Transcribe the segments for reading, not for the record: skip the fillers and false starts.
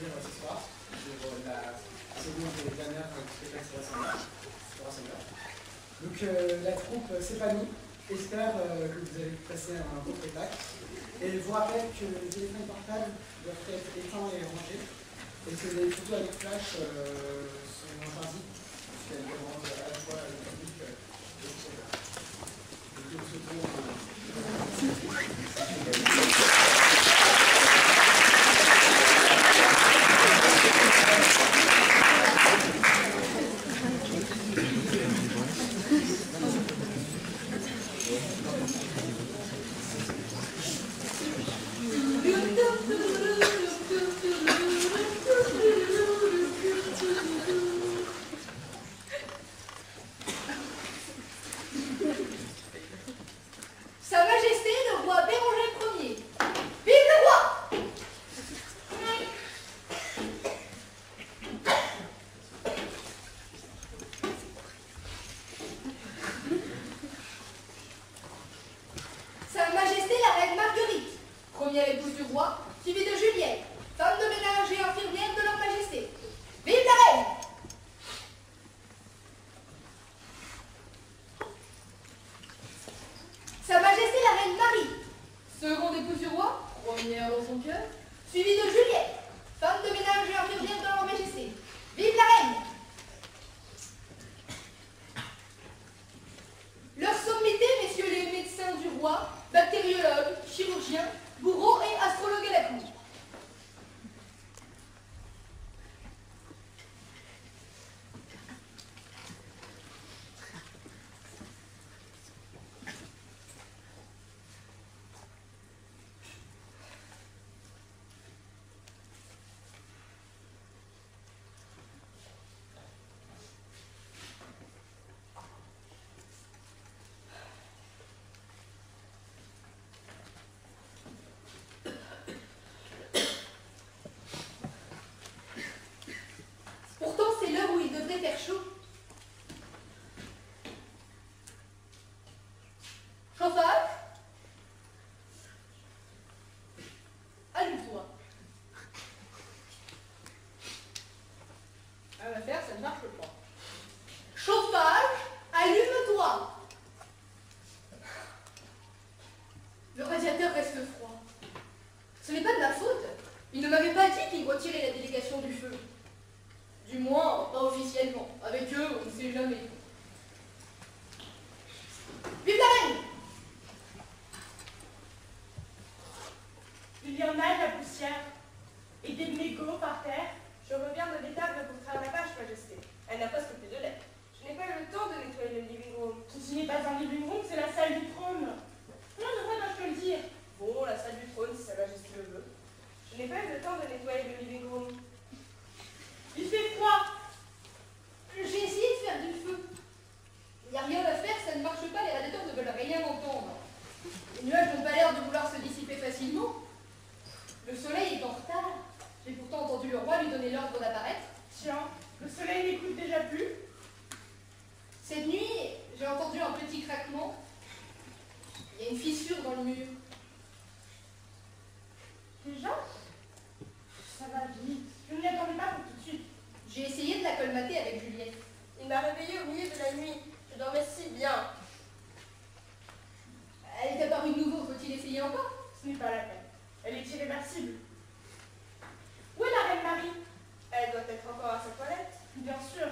introduire ce soir pour la seconde et dernière du spectacle sur Rassembleur. Donc la troupe s'épanouit, espère que vous allez passer un beau spectacle. Et je vous rappelle que les téléphones portables doivent être éteints et rangés, et que les photos avec flash sont interdites, puisqu'elles demandent à la fois le public et le spectacle. Donc nous souhaitons Sa Majesté le roi Béranger Ier. Vive le roi! Sa Majesté la reine Marguerite, première épouse du roi, suivie de Juliette, femme de ménage et infirmière de leur Majesté. Vive la reine! Sa Majesté la reine Marie, seconde épouse du roi, première dans son cœur, suivie de Juliette, femme de ménage et infirmière de leur Majesté. Vive la reine! Leur sommité, messieurs les médecins du roi, bactériologues, chirurgiens, bourreaux et astrologues à la cour. Pourtant, c'est l'heure où il devrait faire chaud. Chauffage. Allume-toi. À la faire, ça ne marche pas. Chauffage, allume-toi. Le radiateur reste froid. Ce n'est pas de ma faute. Il ne m'avait pas dit qu'il retirait la délégation du feu. Du moins, pas officiellement. Avec eux, on ne sait jamais. Vive la reine! Il y en a de la poussière et des mégots par terre. Je reviens de l'étable pour faire la pâche, Majesté. Elle n'a presque plus de lait. Je n'ai pas eu le temps de nettoyer le living room. Ceci n'est pas un living room, c'est la salle du trône. Non, de quoi dois-je te le dire? Bon, la salle du trône, si Sa Majesté le veut. Je n'ai pas eu le temps de nettoyer le living room. Il fait froid. J'ai essayé de faire du feu. Il n'y a rien à faire, ça ne marche pas, les radiateurs ne veulent rien entendre. Les nuages n'ont pas l'air de vouloir se dissiper facilement. Le soleil est en retard. J'ai pourtant entendu le roi lui donner l'ordre d'apparaître. Tiens, le soleil n'écoute déjà plus. Cette nuit, j'ai entendu un petit craquement. Il y a une fissure dans le mur. Déjà? Ça va vite. Je ne m'y attendais pas pour tout de suite. J'ai essayé de la colmater avec Juliette. Il m'a réveillée au milieu de la nuit. Je dormais si bien. Elle est apparue de nouveau, faut-il essayer encore? Ce n'est pas la peine. Elle est irréversible. Où est la reine Marie? Elle doit être encore à sa toilette. Bien sûr.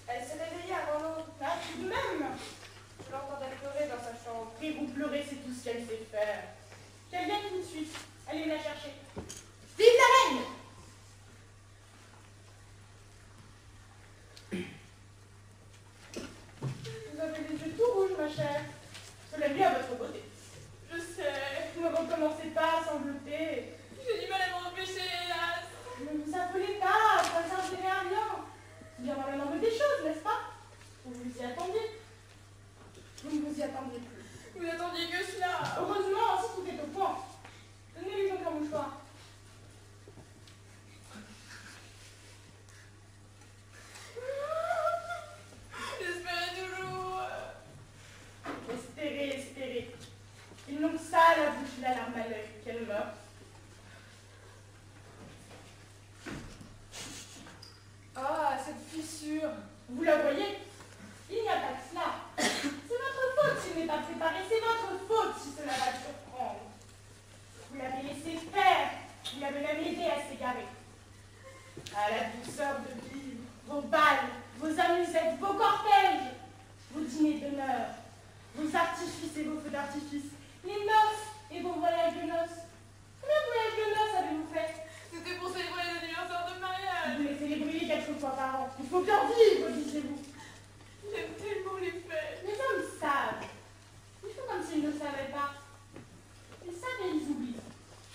Elle s'est réveillée avant nous. Ah, tout de même. Je l'entendais pleurer dans sa chambre. Rire ou pleurer, c'est tout ce qu'elle sait faire. Qu'elle vienne tout de suite. Allez la chercher. Vive la reine! Vous avez les yeux tout rouges, ma chère. Cela nuit à votre beauté. Je sais. Ne recommencez pas à sangloter. J'ai du mal à m'en empêcher, hélas. Ne vous appelez pas, ça ne servirait à rien. Il y aura la moindre des choses, n'est-ce pas? Vous vous y attendiez. Vous ne vous y attendiez plus. Vous n'attendiez que cela. Heureusement, ainsi tout est au point. Donnez-lui donc un mouchoir. J'espérais toujours. Espérez, espérez. Ils n'ont que ça à la bouche, la larme à l'œil, qu'elle meurt. d'artifice. Les noces et vos voyages de noces. Combien de voyages de noces avez-vous fait? C'était pour célébrer l'anniversaire de mariage. Vous les célébriez 4 fois par an. Il faut bien vivre, disiez-vous. J'aime tellement les fêtes. Les hommes savent. Ils font comme s'ils ne savaient pas. Ils savent et ils oublient.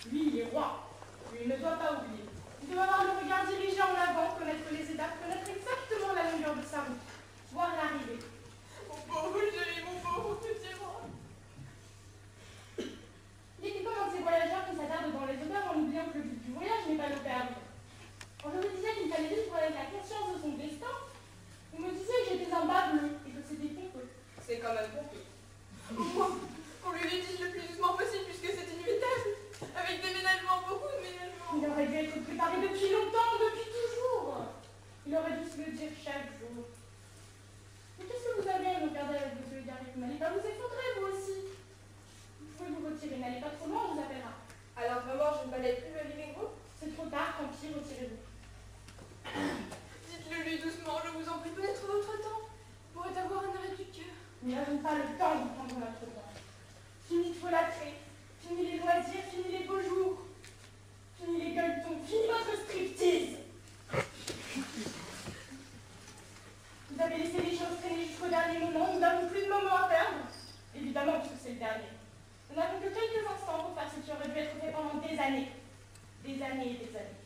Lui, il est roi. Lui, il ne doit pas oublier. Il doit avoir le regard dirigé en avant, connaître les étapes, connaître exactement la longueur de sa route, voir l'arrivée. Mon pauvre chéri, mon pauvre petit roi. Il était comme un de ces voyageurs qui s'attardent dans les auteurs en oubliant que le but du voyage n'est pas le perdre. Quand je me disais qu'il fallait vivre avec la conscience de son destin, vous me disiez que j'étais un bas bleu et que c'était pompeux. C'est quand même pompeux. Qu'on lui le dise le plus doucement possible puisque c'est inévitable. Avec des ménagements, beaucoup de ménagements. Il aurait dû être préparé depuis longtemps, depuis toujours. Il aurait dû se le dire chaque jour. Mais qu'est-ce que vous avez à me regarder avec vos yeux égarés? Vous n'allez pas vous effondrer, vous aussi. Vous pouvez vous retirer, n'allez pas trop loin, on vous appellera. Alors vraiment, je ne balaye plus le living room. C'est trop tard, tant pis, retirez-vous. Dites-le lui doucement, je vous en prie, peut-être votre temps. Vous pourrez avoir un arrêt du cœur. Nous n'avons pas le temps de prendre notre temps. Fini de folâtrer, fini les loisirs, fini les beaux jours, fini les gueuletons, fini votre striptease. Vous avez laissé les choses traîner jusqu'au dernier moment, nous n'avons plus de moment à perdre. Évidemment, puisque c'est le dernier. Nous n'avons que quelques instants pour faire ce qui aurait dû être fait pendant des années. Des années et des années.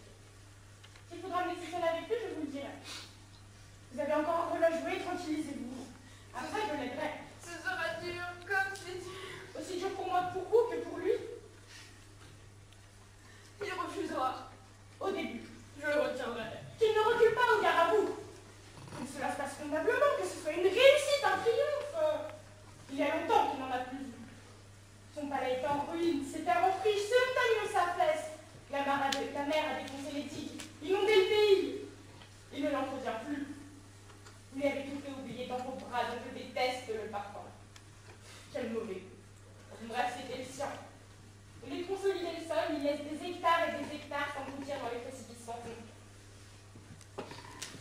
S'il faudra me laisser seul avec lui, je vous le dirai. Vous avez encore un rôle à jouer, tranquillisez-vous. Après, je l'aiderai. Ce sera dur, comme c'est dur. Aussi dur pour moi pour vous que pour lui. Il refusera. Au début. Je le retiendrai. Qu'il ne recule pas au garde à vous. Que cela se passe convenablement, que ce soit une réussite, un triomphe. Il y a longtemps qu'il n'en a plus vu. Son palais est en ruine, ses terres en friche, ses montagnes aux sa fesse. La mer a défoncé les digues, inondé le pays. Il ne l'entretient plus. Vous lui avez tout fait oublier dans vos bras, donc je déteste le parfum. Quel mauvais goût. Bref, c'était le sien. Il est consolidé le sol, il laisse des hectares et des hectares s'engloutir dans les précipices sans fond.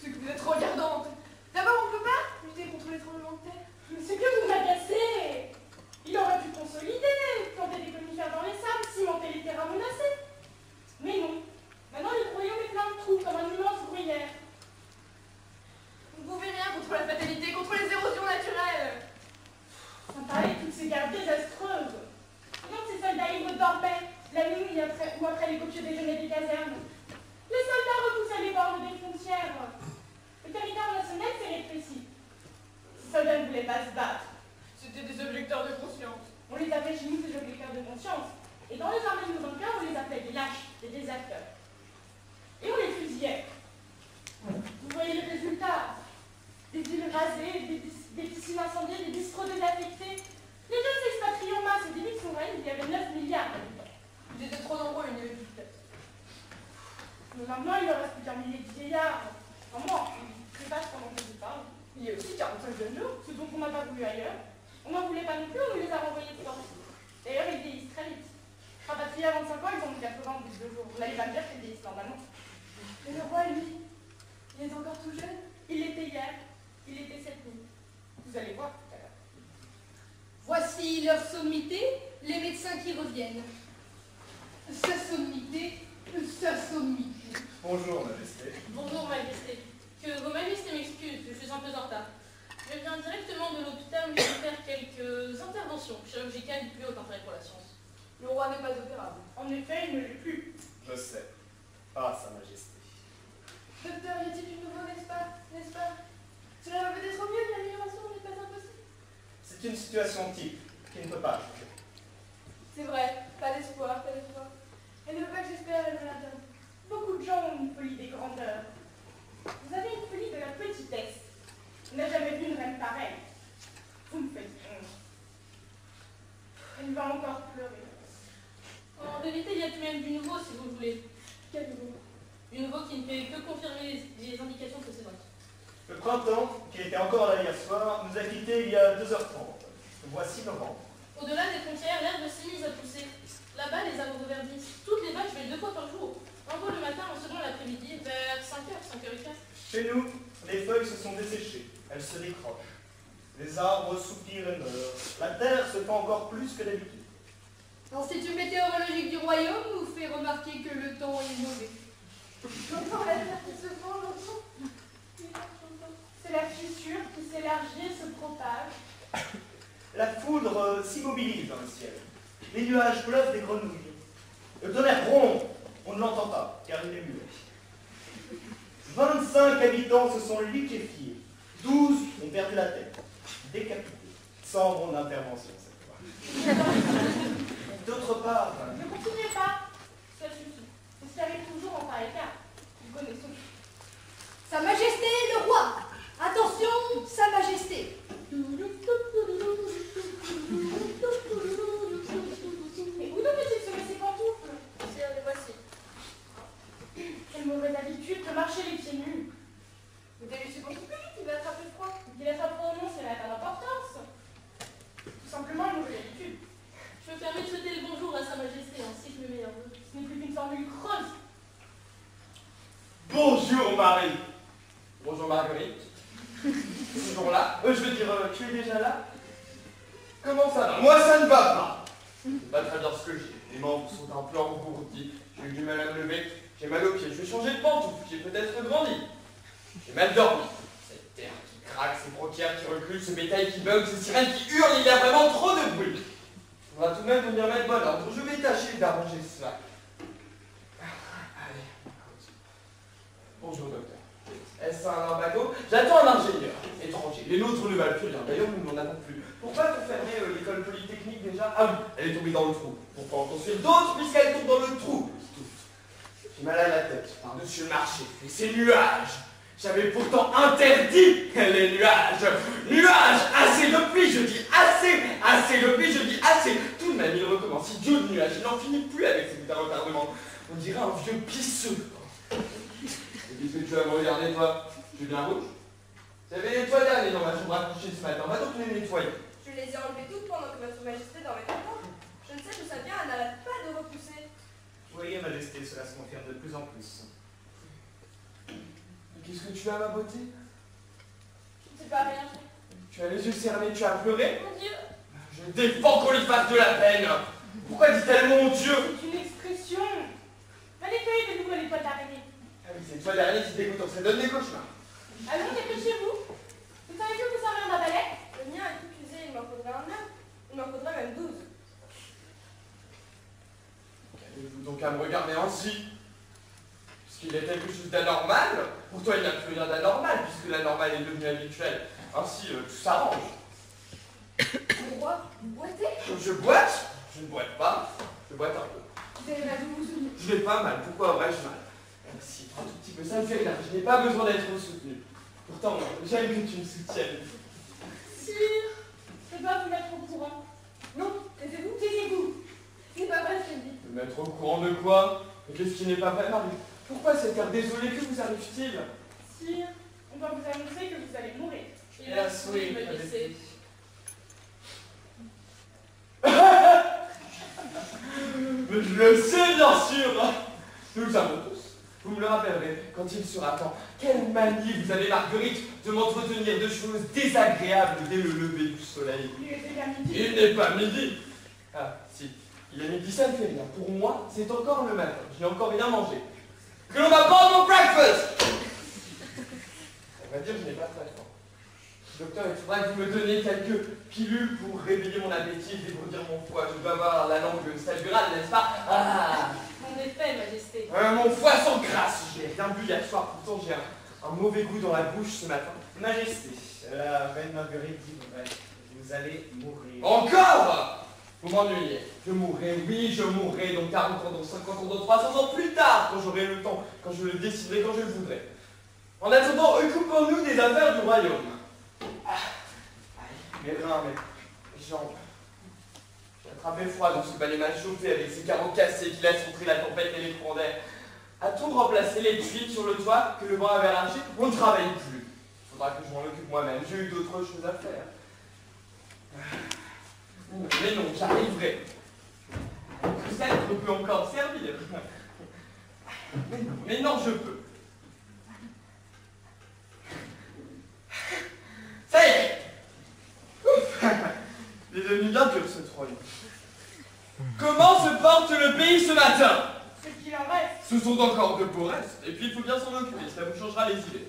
C'est que vous êtes regardante. D'abord, on ne peut pas lutter contre les tremblements de terre. Mais c'est que vous m'agacez. Il aurait pu consolider, planter des conifères dans les sables, cimenter les terrains menacés. Mais non. Maintenant, le royaume est plein de trous, comme un immense gruyère. Vous ne pouvez rien contre la fatalité, contre les érosions naturelles. Sans parler de toutes ces guerres désastreuses. Donc ces soldats ivres dormaient la nuit ou après les copieux déjeuners des casernes. Les soldats repoussaient les bornes des frontières. Le territoire national s'est rétréci. Ces soldats ne voulaient pas se battre. C'était des objecteurs de conscience. On les appelait chez nous des objecteurs de conscience. Et dans les armées de nos vainqueurs, on les appelait des lâches, des déserteurs. Et on les fusillait. Vous voyez le résultat. Des villes rasées, des piscines incendiées, des bistrots désaffectés. Les jeunes s'expatrient en masse. Au début de son règne, il y avait 9 milliards d'habitants. Ils étaient trop nombreux, il n'y avait plus de place. Mais maintenant, il ne reste plus qu'un millier de vieillards. En moi, je sais pas pendant que je parle. Il y a aussi 45 jeunes gens. Ce dont on n'a pas voulu ailleurs. On n'en voulait pas non plus, on nous les a renvoyés de force. D'ailleurs, ils vieillissent très vite. Rapatriés à 25 ans, ils ont 80 au bout de 2 jours. Vous n'allez pas me dire qu'ils vieillissent normalement. Et le roi, lui, il est encore tout jeune. Il l'était hier, il était cette nuit. Vous allez voir tout à l'heure. Voici leur sommité, les médecins qui reviennent. Sa sommité, sa sommité. Bonjour, Majesté. Bonjour, Majesté. Que Vos Majestés m'excusent, je suis un peu en retard. Je viens directement de l'hôpital où je vais faire quelques interventions chirurgicales du plus haut intérêt pour la science. Le roi n'est pas opérable. En effet, il ne l'est plus. Je sais. Ah, Sa Majesté. Docteur, y a-t-il du nouveau, n'est-ce pas? N'est-ce pas? Cela va peut-être mieux, l'amélioration n'est pas impossible. C'est une situation type qui ne peut pas changer. C'est vrai, pas d'espoir, pas d'espoir. Elle ne veut pas que j'espère, elle me l'interdit. Beaucoup de gens ont une folie des grandeurs. Vous avez une folie de la petitesse. On n'a jamais vu une reine pareille. Vous me faites honte. Elle va encore pleurer. En vérité, il y a tout de même du nouveau, si vous le voulez. Quel nouveau? Du nouveau qui ne fait que confirmer les indications précédentes. Le printemps, qui était encore là hier soir, nous a quittés il y a 2h30. Voici novembre. Au-delà des frontières, l'herbe s'est mise à pousser. Là-bas, les arbres verdissent. Toutes les vaches veillent 2 fois par jour. Un vol le matin, un second l'après-midi, vers 5h, 5h15. Chez nous, les feuilles se sont desséchées. Elles se décrochent. Les arbres soupirent et meurent. La terre se fend encore plus que d'habitude. L'Institut météorologique du royaume nous fait remarquer que le temps est mauvais. J'entends la terre qui se fend, j'entends. C'est la fissure qui s'élargit et se propage. La foudre s'immobilise dans le ciel. Les nuages pleuvent des grenouilles. Le tonnerre gronde. On ne l'entend pas, car il est muet. 25 habitants se sont liquéfiés. 12 ont perdu la tête. Décapités. Sans mon intervention cette fois. D'autre part, Ne continuez pas. Ça suffit. C'est ce qui arrive toujours en pareil cas. Nous connaissons. Sa Majesté le roi. Attention, Sa Majesté. Et où donc est-il se met ses pantoufles? Tiens, les voici. Quelle mauvaise habitude de marcher les pieds nus. Vous devez supporter plus vite, il va attraper froid. Qu'il attrape au nom, c'est la pas d'importance. Tout simplement une mauvaise habitude. Je me permets de souhaiter le bonjour à Sa Majesté ainsi que mes meilleurs vœux. Ce n'est plus qu'une formule creuse. Bonjour Marie. Bonjour Marguerite. Toujours là. Je veux dire, tu es déjà là? Comment ça va? Moi ça ne va pas. C'est pas très bien ce que j'ai. Les membres sont un peu engourdis. J'ai eu du mal à me lever. J'ai mal aux pieds. Je vais changer de pantoufle. J'ai peut-être grandi. J'ai mal dormi. Cette terre qui craque, ces broquières qui reculent, ce bétail qui bug, ces sirènes qui hurlent, il y a vraiment trop de bruit. Il faudra tout de même venir mettre bon ordre. Je vais tâcher d'arranger cela. Allez. Bonjour docteur. Est-ce un bateau? J'attends un ingénieur étranger. Les nôtres ne valent plus rien. D'ailleurs, nous n'en avons plus. Pourquoi te fermer l'école polytechnique déjà? Ah oui, elle est tombée dans le trou. Pourquoi en construire d'autres puisqu'elle tombe dans le trou? J'ai mal à la tête par-dessus le marché. Et ces nuages. J'avais pourtant interdit les nuages. Nuages, assez de pluie, je dis assez. Assez de pluie, je dis assez. Tout de même, il recommence. Idiot de nuages. Il n'en finit plus avec ces putains de retardements. On dirait un vieux pisseux. Qu'est-ce que tu vas me regarder, toi? Tu es bien rouge? J'avais les toiles dernières dans ma chambre à coucher ce matin. Va donc les nettoyer. Je les ai enlevées toutes pendant que votre majesté dormait dans le temps. Je ne sais d'où ça vient, elle n'arrête pas de repousser. voyez, Majesté, cela se confirme de plus en plus. Qu'est-ce que tu as, ma beauté? Je ne sais pas rien. Tu as les yeux cernés, tu as pleuré? Mon Dieu, Je défends qu'on lui fasse de la peine. Pourquoi dit-elle mon Dieu? c'est une expression. Va nettoyer de nouveau les toiles d'araignée. Ah oui, c'est toi dernier qui dégoûte, ça donne des cauchemars. Allons, dépêchez-vous. Vous savez que vous servir d'un balai? Le mien est tout usé, il m'en faudrait un neuf. Il m'en faudrait même 12. Qu'avez-vous donc à me regarder ainsi? Puisqu'il est quelque chose d'anormal, pour toi il n'y a plus rien d'anormal, puisque l'anormal est devenu habituel. Ainsi, tout s'arrange. Mon roi, vous boitez? Je boite? Je ne boite pas. Je boite un peu. Vous avez mal de vous souvenir. Je n'ai pas mal. Pourquoi aurais-je mal? Si, un tout petit peu, ça me fait rire. Je n'ai pas besoin d'être soutenu. Pourtant, j'aime que tu me soutiennes. Sire, je dois vous mettre au courant. Non, taisez-vous. Taisez-vous. C'est pas vrai ce qu'elle dit. Me mettre au courant de quoi? Mais qu'est-ce qui n'est pas vrai, Marie? Pourquoi cet air désolé? Que vous arrive-t-il? Sire, on doit vous annoncer que vous allez mourir. Hélas, oui, majesté. Mais je le sais, bien sûr. Nous le savons tous. Vous me le rappellerez quand il sera temps. Quelle manie vous avez, Marguerite, de m'entretenir de choses désagréables dès le lever du soleil. Il est déjà midi. Il n'est pas midi. Ah, si. Il est midi, ça ne fait rien. Pour moi, c'est encore le matin. Je n'ai encore rien mangé. Que l'on m'apporte mon breakfast! On va dire que je n'ai pas très faim. Docteur, il faudra que vous me donniez quelques pilules pour réveiller mon appétit et dégourdir mon foie. Je dois avoir la langue salburale, n'est-ce pas? Ah! En effet, majesté. Mon foie sans grâce. J'ai rien bu hier soir, pourtant j'ai un mauvais goût dans la bouche ce matin. Majesté, la reine Marguerite dit vrai. Vous allez mourir. Encore? Vous m'ennuyez. Je mourrai, oui, je mourrai dans 40 ans, dans 50 ans, dans 300 ans plus tard, quand j'aurai le temps, quand je le déciderai, quand je le voudrai. En attendant, occupons-nous des affaires du royaume. Ah, mes reins, mes jambes. J'ai attrapé froid dans ce palais mal chauffé avec ses carreaux cassés qui laissent entrer la tempête et les courants d'air. A-t-on remplacé les tuiles sur le toit que le vent avait arrachées? On ne travaille plus. Il faudra que je m'en occupe moi-même. J'ai eu d'autres choses à faire. Mais non, j'arriverai. Le sceptre peut encore servir. Mais non, je peux. Ça y est, Il est devenu bien dur ce trône. Comment se porte le pays ce matin? Ce qu'il en reste. Ce sont encore de beaux restes, et puis il faut bien s'en occuper, ça vous changera les idées.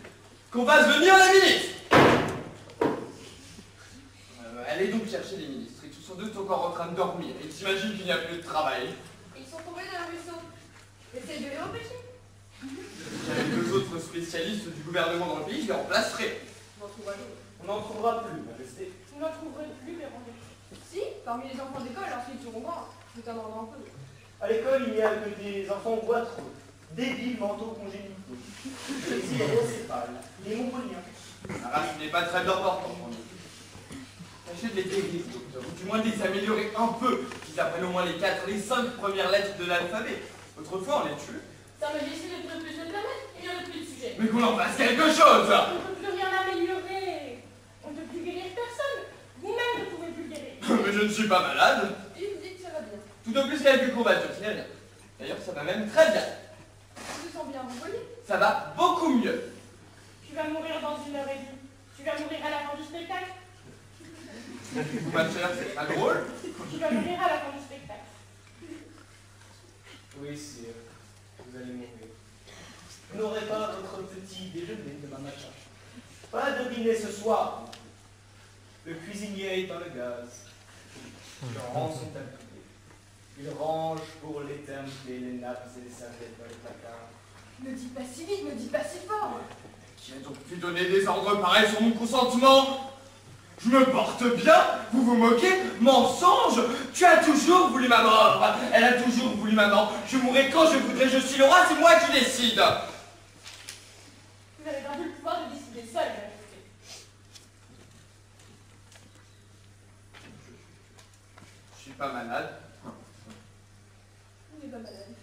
Qu'on fasse venir la ministre. Allez donc chercher les ministres, ils sont tous encore en train de dormir, ils s'imaginent qu'il n'y a plus de travail. Ils sont tombés dans le ruisseau. Essayez de les empêcher. J'avais 2 autres spécialistes du gouvernement dans le pays, je les remplacerai. On en trouvera d'autres. On n'en trouvera plus, Majesté. Vous n'en trouverez plus, Béranger. Si, parmi les enfants d'école, lorsqu'ils seront grands, vous en aurez un peu. À l'école, il n'y a que des enfants boiteux, débiles mentaux congénitaux, des irrécépales, des mongoliens. La race n'est pas très importante pour nous. Tâchez de les guérir, docteur, ou du moins de les améliorer un peu, qu'ils apprennent au moins les 4, les 5 premières lettres de l'alphabet. Autrefois, on les tue. Sa Majesté ne pourrait plus se le permettre, il n'y en a plus de sujet. Mais qu'on en fasse quelque chose! On ne peut plus rien améliorer. On ne peut plus guérir personne. Vous-même ne pouvez plus guérir. Mais je ne suis pas malade. Et vous dites que ça va bien. Tout au plus quelques courbatures, ce n'est rien. D'ailleurs, ça va même très bien. Je vous sens bien, vous voyez. Ça va beaucoup mieux. Tu vas mourir dans 1h30. Tu vas mourir à la fin du spectacle. Vous, ma chère, c'est pas drôle. Tu vas mourir à la fin du spectacle. Oui, sire, vous allez mourir. Vous n'aurez pas votre petit déjeuner demain matin. Pas de dîner ce soir. Le cuisinier est dans le gaz. Les rangs sont habillés. Il range pour l'éternité les nappes et les serviettes dans les placards. Ne dis pas si vite, ne dis pas si fort. Qui a donc pu donner des ordres pareils sur mon consentement? Je me porte bien, vous vous moquez? Mensonge! Tu as toujours voulu ma mort! Elle a toujours voulu ma mort! Je mourrai quand je voudrais, je suis le roi, c'est moi qui décide! Vous avez perdu le pouvoir de décider seul, Majesté. Je suis pas malade. Vous n'êtes pas malade.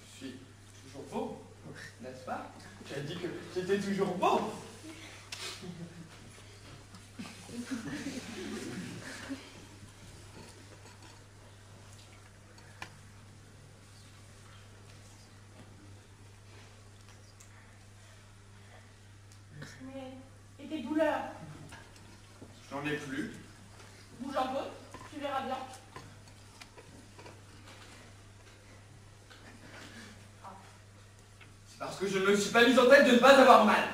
Je suis toujours beau, n'est-ce pas? Tu as dit que j'étais toujours beau! Mais, et tes douleurs? J'en ai plus. Bouge un peu, tu verras bien. C'est parce que je ne me suis pas mise en tête de ne pas avoir mal.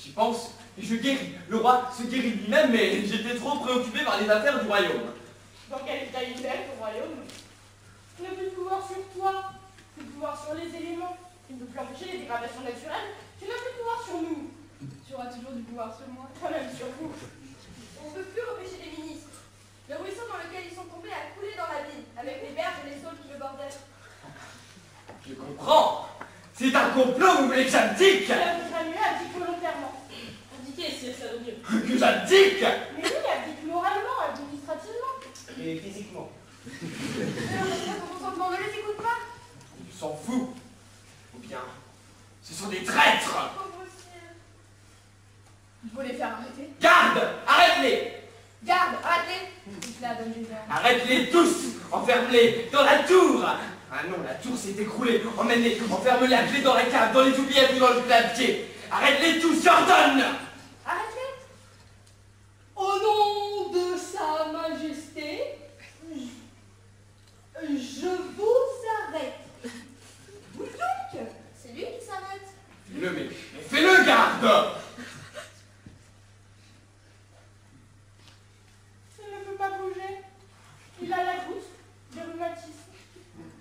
J'y pense et je guéris. Le roi se guérit lui-même, mais j'étais trop préoccupé par les affaires du royaume. Dans quel état il est, ton royaume? Tu n'as plus de pouvoir sur toi, plus de pouvoir sur les éléments. Tu ne peux plus empêcher les dégradations naturelles. Tu n'as plus de pouvoir sur nous. Tu auras toujours du pouvoir sur moi. Toi même sur vous. On ne peut plus empêcher les ministres. Le ruisseau dans lequel ils sont tombés a coulé dans la ville, avec les berges et les saules qui le bordaient. Je comprends. C'est un complot, vous voulez que j'abdique? Cela vaudra mieux abdique volontairement. Indiquez, si ça vaut mieux. Que j'abdique? Mais oui, abdique moralement, administrativement. Et physiquement. Alors, c'est pas ton consentement, ne les écoute pas. Ils s'en foutent. Ou bien, ce sont des traîtres. Pauvre ciel. Il faut les faire arrêter. Garde! Arrête-les! Garde, arrête-les. Il la donne des ordres. Arrête-les tous! Enferme-les dans la tour! Ah non, la tour s'est écroulée. Emmène-les, enferme-les à clé dans la cave, dans les oubliettes ou dans le clapier. Arrête-les tous, j'ordonne! Arrête-les. Au nom de Sa Majesté, je vous arrête. Bouge donc. C'est lui qui s'arrête. Fais-le, mais fais-le, garde! Il ne peut pas bouger. Il a la goutte de rhumatisme.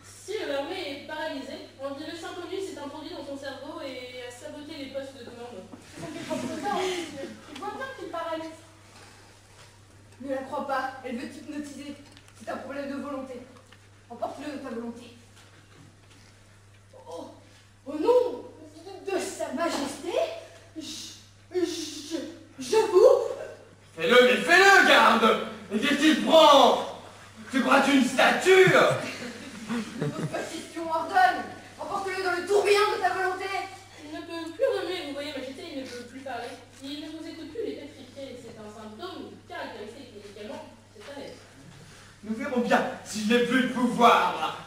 Si l'armée est paralysée, on dit le Saint-Connu s'est introduit dans son cerveau et a saboté les postes de commande. Ce sont tes propres ordres. Tu vois bien qu'il paralyse. Ne la crois pas, elle veut t'hypnotiser. C'est un problème de volonté. Emporte-le de ta volonté. Oh, au nom de Sa Majesté, je vous... Fais-le, mais fais-le, garde! Mais qu'est-ce qu'il prend? Tu crois une statue? Ne pose pas de questions, ordonne. Emporte-le dans le tourbillon de ta volonté. Il ne peut plus remuer, vous voyez, Majesté, il ne peut plus parler. Il ne vous écoute plus, il est pétrifié. C'est un symptôme caractéristique médicalement. C'est très net. Nous verrons bien si je n'ai plus de pouvoir.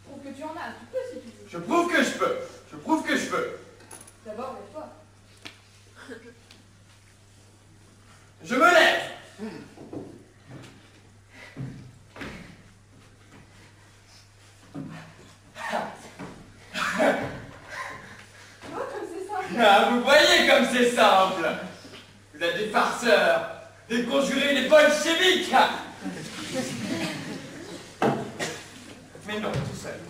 Prouve que tu en as, tu peux si tu veux. Je prouve que je peux. Je prouve que je peux. D'abord, lève-toi. Je me lève. Ah, vous voyez comme c'est simple. Vous êtes des farceurs, des conjurés, des bolcheviks. Mais non, tout seul.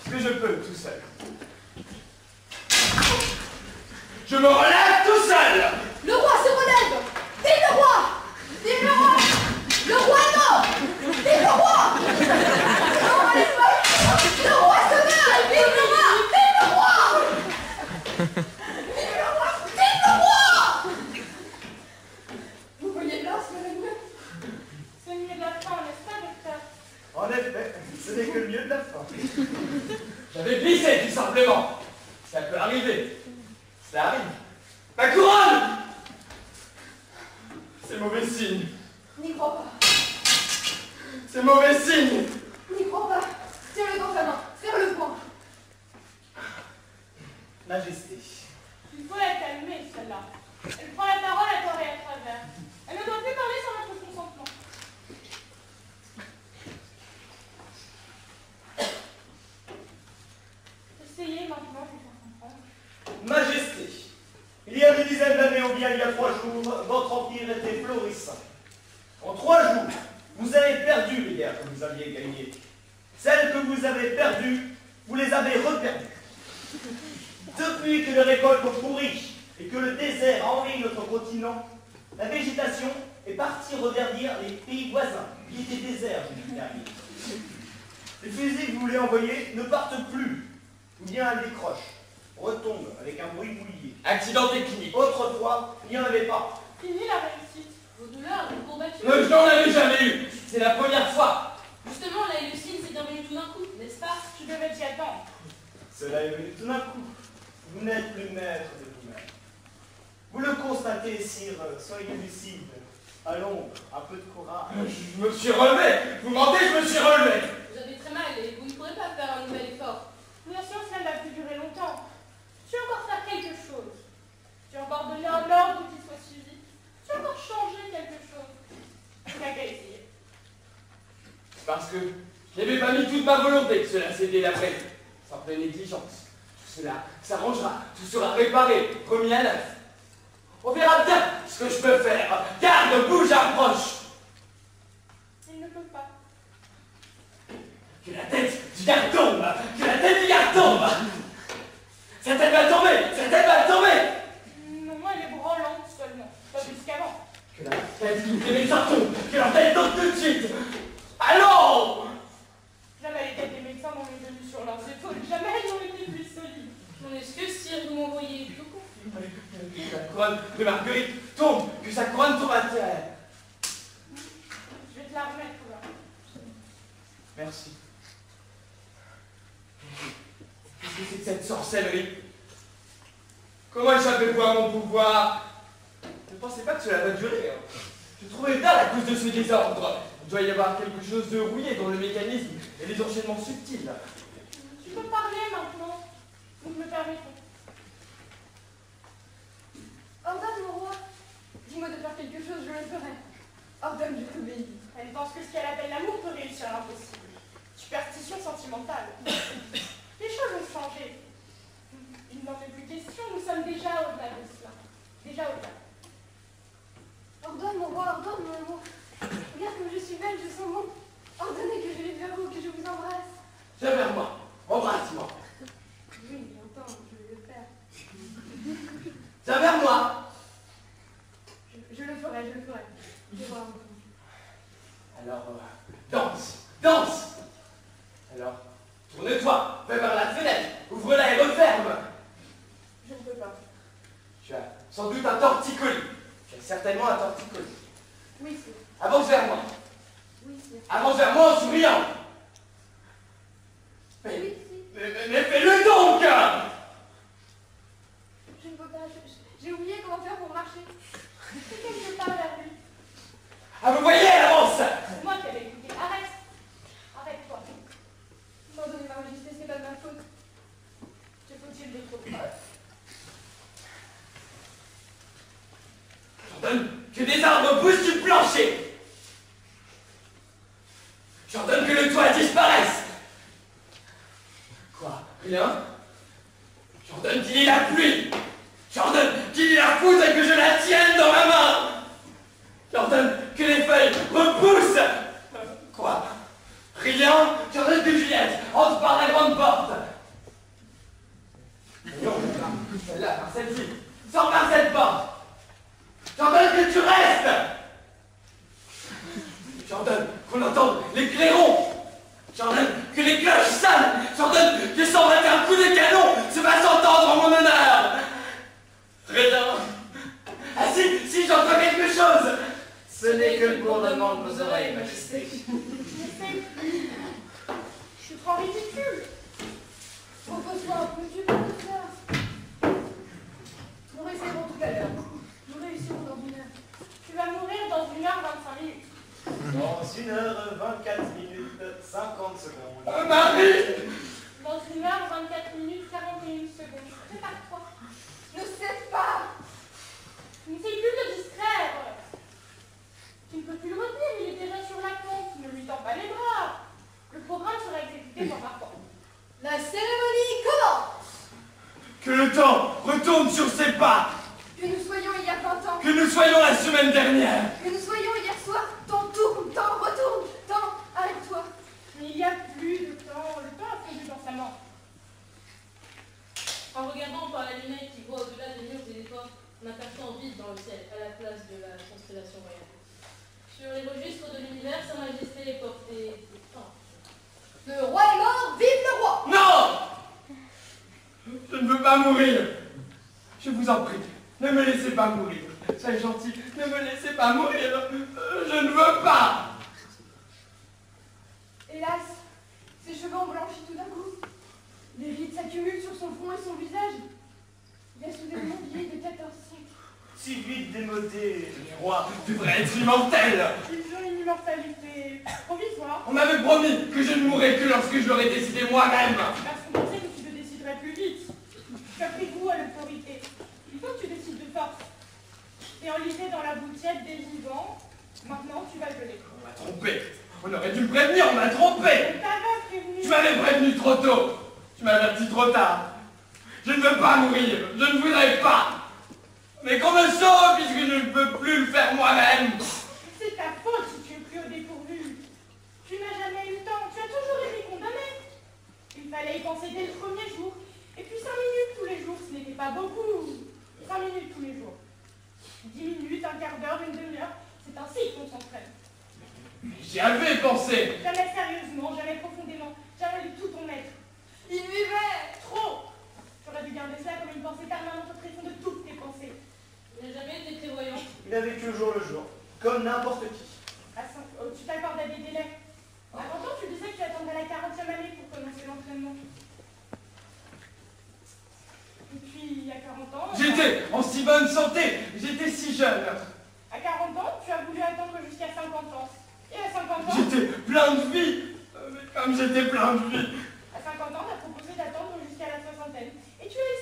Puisque je peux, tout seul. Je me relève tout seul. Le roi se relève. Vive le roi. Vive le roi. Le roi est mort. Vive le roi. Le roi est mort. Le roi se meurt. Vive le roi. Vive le roi. Vive le roi. Vive le roi. Vous voyez là, C'est le milieu de la fin, n'est-ce pas, docteur? En effet, ce n'est que le mieux de la fin. J'avais glissé, tout simplement. Ça peut arriver. Ça arrive. Ma couronne! C'est mauvais signe. N'y crois pas. C'est mauvais signe. N'y crois pas. Tiens-le dans ta main. Serre-le point. Majesté. Il faut la calmer, celle-là. Elle prend la parole à tort et à travers. Elle ne doit plus parler sans notre consentement. Essayez maintenant de faire comprendre. Majesté, il y a des dizaines d'années ou bien il y a 3 jours, votre empire était florissant. En 3 jours, vous avez perdu les guerres que vous aviez gagnées. Celles que vous avez perdues, vous les avez reperdues. Depuis que les récoltes ont pourri et que le désert a envahi notre continent, la végétation est partie reverdir les pays voisins qui étaient déserts depuis dernier. Les fusils que vous voulez envoyer ne partent plus, ou bien elles décrochent, retombent avec un bruit mouillé. Accident technique. Autrefois, il n'y en avait pas. Fini la réussite. Vos douleurs, vos courbatures. Je n'en avais jamais eu. C'est la première fois. Justement, la Lucine s'est bien venue tout d'un coup, n'est-ce pas? Tu devais t'y attendre. Cela est venu tout d'un coup. Vous n'êtes plus maître de vous-même. Vous le constatez, sire, soyez lucide. Allons, un peu de courage. Je me suis relevé. Vous mentez, je me suis relevé. Vous avez très mal et vous ne pourrez pas faire un nouvel effort. Bien sûr, cela n'a plus duré longtemps. Tu vas encore faire quelque chose. Tu vas encore donner un ordre qui soit suivi. Tu vas encore changer quelque chose. Tu n'as qu'à essayer. C'est parce que je n'avais pas mis toute ma volonté que cela s'est délabré. Simple négligence. Tout cela s'arrangera. Tout sera réparé, remis à neuf. On verra bien ce que je peux faire. Garde, bouge, approche. Il ne peut pas. Que la tête du gars tombe. Que la tête du gars tombe. Sa tête va tomber. Sa tête va tomber. Non, elle est branlante seulement. Pas plus qu'avant. Que la tête des médecins tombe. Que leur tête tombe tout de suite. Allons. Jamais les têtes des médecins n'ont mis de vue sur leurs épaules. Jamais elles n'ont été plus solides. Mon excuse, sire, vous m'envoyez tout confus. Que la couronne de Marguerite tombe. Que sa couronne tombe à terre. Je vais te la remettre là. Merci. Qu'est-ce que c'est que cette sorcellerie? Comment échappez-vous à mon pouvoir? Ne pensez pas que cela va durer. Je trouvais tard à cause de ce désordre. Il doit y avoir quelque chose de rouillé dans le mécanisme et les enchaînements subtils. Tu peux parler maintenant. Nous me permettons. Ordonne, mon roi. Dis-moi de faire quelque chose, je le ferai. Ordonne, je t'obéis. Elle pense que ce qu'elle appelle l'amour peut réussir l'impossible. Superstition sentimentale. Les choses ont changé. Il n'en est plus question, nous sommes déjà au-delà de cela. Déjà au-delà. Ordonne, mon roi, ordonne, mon amour. Regarde comme je suis belle, je sens bon. Ordonnez que je vive vers vous, que je vous embrasse. Viens vers moi, embrasse-moi. Oui, j'entends, je vais le faire. Viens vers moi. Je le ferai, je le ferai. Je vais voir. Alors, danse, danse. Alors, tourne-toi, va vers la fenêtre, ouvre-la et referme. Je ne peux pas. Tu as sans doute un torticolis. Tu as certainement un torticolis. Oui, c'est. Avance vers moi. Oui, c'est. Avance vers moi en souriant. Oui, Mais fais-le donc. Je ne peux pas. J'ai oublié comment faire pour marcher. C'est qu'elle se parle vers lui. Ah, vous voyez, elle avance. C'est moi qui avais écouté. Arrête. Arrête-toi. Pardonnez ma majesté, c'est pas de ma faute. Te faut-il des trop de preuves? J'ordonne que des arbres poussent du plancher. J'ordonne que le toit disparaisse. Quoi? Rien? J'ordonne qu'il y ait la pluie. qu'il y la foudre et que je la tienne dans ma main. J'ordonne que les feuilles repoussent. Quoi? Rien? J'ordonne que Juliette entre par la grande porte. Non, celle-là, par celle-ci. Sors par cette porte. J'ordonne que tu restes. J'ordonne qu'on entende les clairons. J'ordonne que les cloches sonnent. J'ordonne que 121 coups de canon se fassent entendre en mon honneur. Rien. Ah si j'entends quelque chose. Ce n'est que le bourdonnement de vos oreilles, Majesté. Je suis trop ridicule. Repose-toi un peu, tu peux le faire. Nous réussirons tout à l'heure. Nous réussirons dans 1 heure. Tu vas mourir dans 1h25 minutes. Dans 1h24 minutes 50 secondes. Marie! Dans 1h24 minutes 41 secondes. Prépare-toi. Ne cède pas. N'essaye plus de te distraire. Tu ne peux plus le retenir, il est déjà sur la pompe. Ne lui tends pas les bras. Le programme sera exécuté dans un temps. La cérémonie commence. Que le temps retourne sur ses pas. Que nous soyons il y a 20 ans. Que nous soyons la semaine dernière. Que nous soyons hier soir. Temps tourne, temps retourne. Temps, arrête-toi. Mais il n'y a plus de temps. Le temps a fondu dans sa mort. En regardant par la lunette qui voit au-delà des murs et des portes, on aperçoit un vide dans le ciel, à la place de la constellation royale. Sur les registres de l'univers, Sa Majesté est portée des temps. Le roi est mort, vive le roi. Non! Je ne veux pas mourir. Je vous en prie, ne me laissez pas mourir. Soyez gentil, ne me laissez pas mourir. Je ne veux pas. Hélas, ses cheveux ont blanchi tout d'un coup. Des rides s'accumulent sur son front et son visage. Il a soudainement vieilli de 14 siècles. Si vite démodé, Les rois devraient être immortels. Ils ont une immortalité provisoire. On m'avait promis que je ne mourrais que lorsque je l'aurais décidé moi-même. Parce qu'on pensait que tu te déciderais plus vite. Tu as pris goût à l'autorité. Il faut que tu décides de force. T'es enlisé dans la boutiette des vivants. Maintenant, tu vas geler. On m'a trompé. On aurait dû me prévenir, on m'a trompé. On t'avait prévenu. Tu m'avais prévenu trop tôt. Tu m'as averti trop tard. Je ne veux pas mourir. Je ne voudrais pas. Mais qu'on me sauve puisque je ne peux plus le faire moi-même. C'est ta faute si tu es pris au dépourvu. Tu n'as jamais eu le temps. Tu as toujours été condamné. Il fallait y penser dès le premier jour. Et puis 5 minutes tous les jours, ce n'était pas beaucoup. 5 minutes tous les jours. 10 minutes, un quart d'heure, une demi-heure. C'est ainsi qu'on s'entraîne. J'y avais pensé. Jamais sérieusement, jamais profondément, jamais de tout ton être. Il vivait. Trop. Tu aurais dû garder cela comme une pensée permanente au tréfonds de toutes tes pensées. Il n'a jamais été prévoyant. il a vécu au jour le jour, comme n'importe qui. Tu t'accordais des délais. À 40 ans, tu disais que tu attendrais la 40e année pour commencer l'entraînement. Et puis, il y a 40 ans... J'étais en si bonne santé. J'étais si jeune. À 40 ans, tu as voulu attendre jusqu'à 50 ans. Et à 50 ans... J'étais plein de vie. Mais comme j'étais plein de vie. À 50 ans, on a proposé d'attendre jusqu'à la soixantaine. Et tu as eu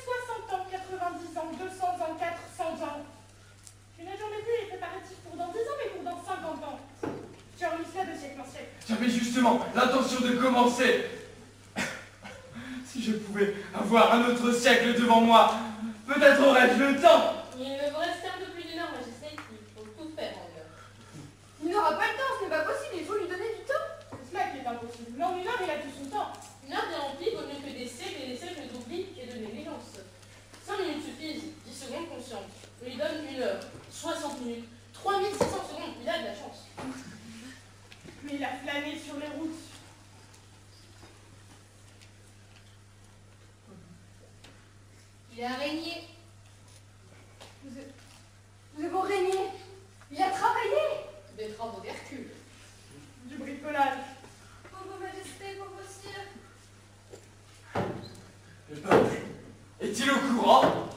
60 ans, 90 ans, 200 ans, 400 ans. Tu n'as jamais vu les préparatifs pour dans 10 ans, mais pour dans 50 ans. Tu as remis cela de siècle en siècle. J'avais justement l'intention de commencer. Si je pouvais avoir un autre siècle devant moi, peut-être aurais-je le temps. Il ne vous reste un peu plus d'1 heure, Majesté. Il faut tout faire en 1 heure. Il n'aura pas le temps, ce n'est pas possible, il faut lui donner du temps. C'est cela qui est impossible. Mais en 1 heure, il a tout son temps. 1 heure bien remplie vaut mieux que des siècles et des siècles d'oubli et de négligence. 5 minutes suffisent, 10 secondes conscientes. On lui donne 1 heure, 60 minutes, 3600 secondes. Il a de la chance. Mais il a flâné sur les routes. Il a régné. Nous avons régné. Il a travaillé. Des travaux d'Hercule. Du bricolage. Pauvre Majesté, pauvre sire. Le peuple est-il au courant?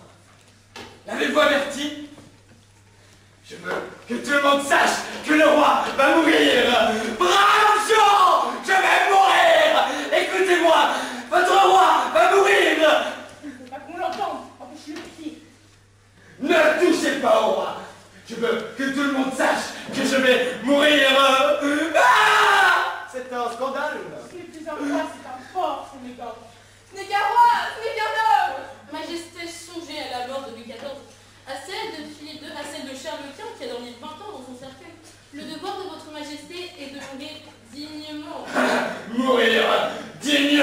L'avez-vous averti? Je veux que tout le monde sache que le roi va mourir. Brave gens! Je vais mourir! Écoutez-moi! Votre roi va mourir! Il ne faut pas qu'on l'entende. Empêche-le de pied. Ne touchez pas au roi! Je veux que tout le monde sache que je vais mourir! Ah! C'est un scandale. Ce n'est plus un roi, c'est un fort, ce n'est pas. Ce n'est qu'un roi, ce n'est qu'un homme. Majesté, songez à la mort de Louis XIV, à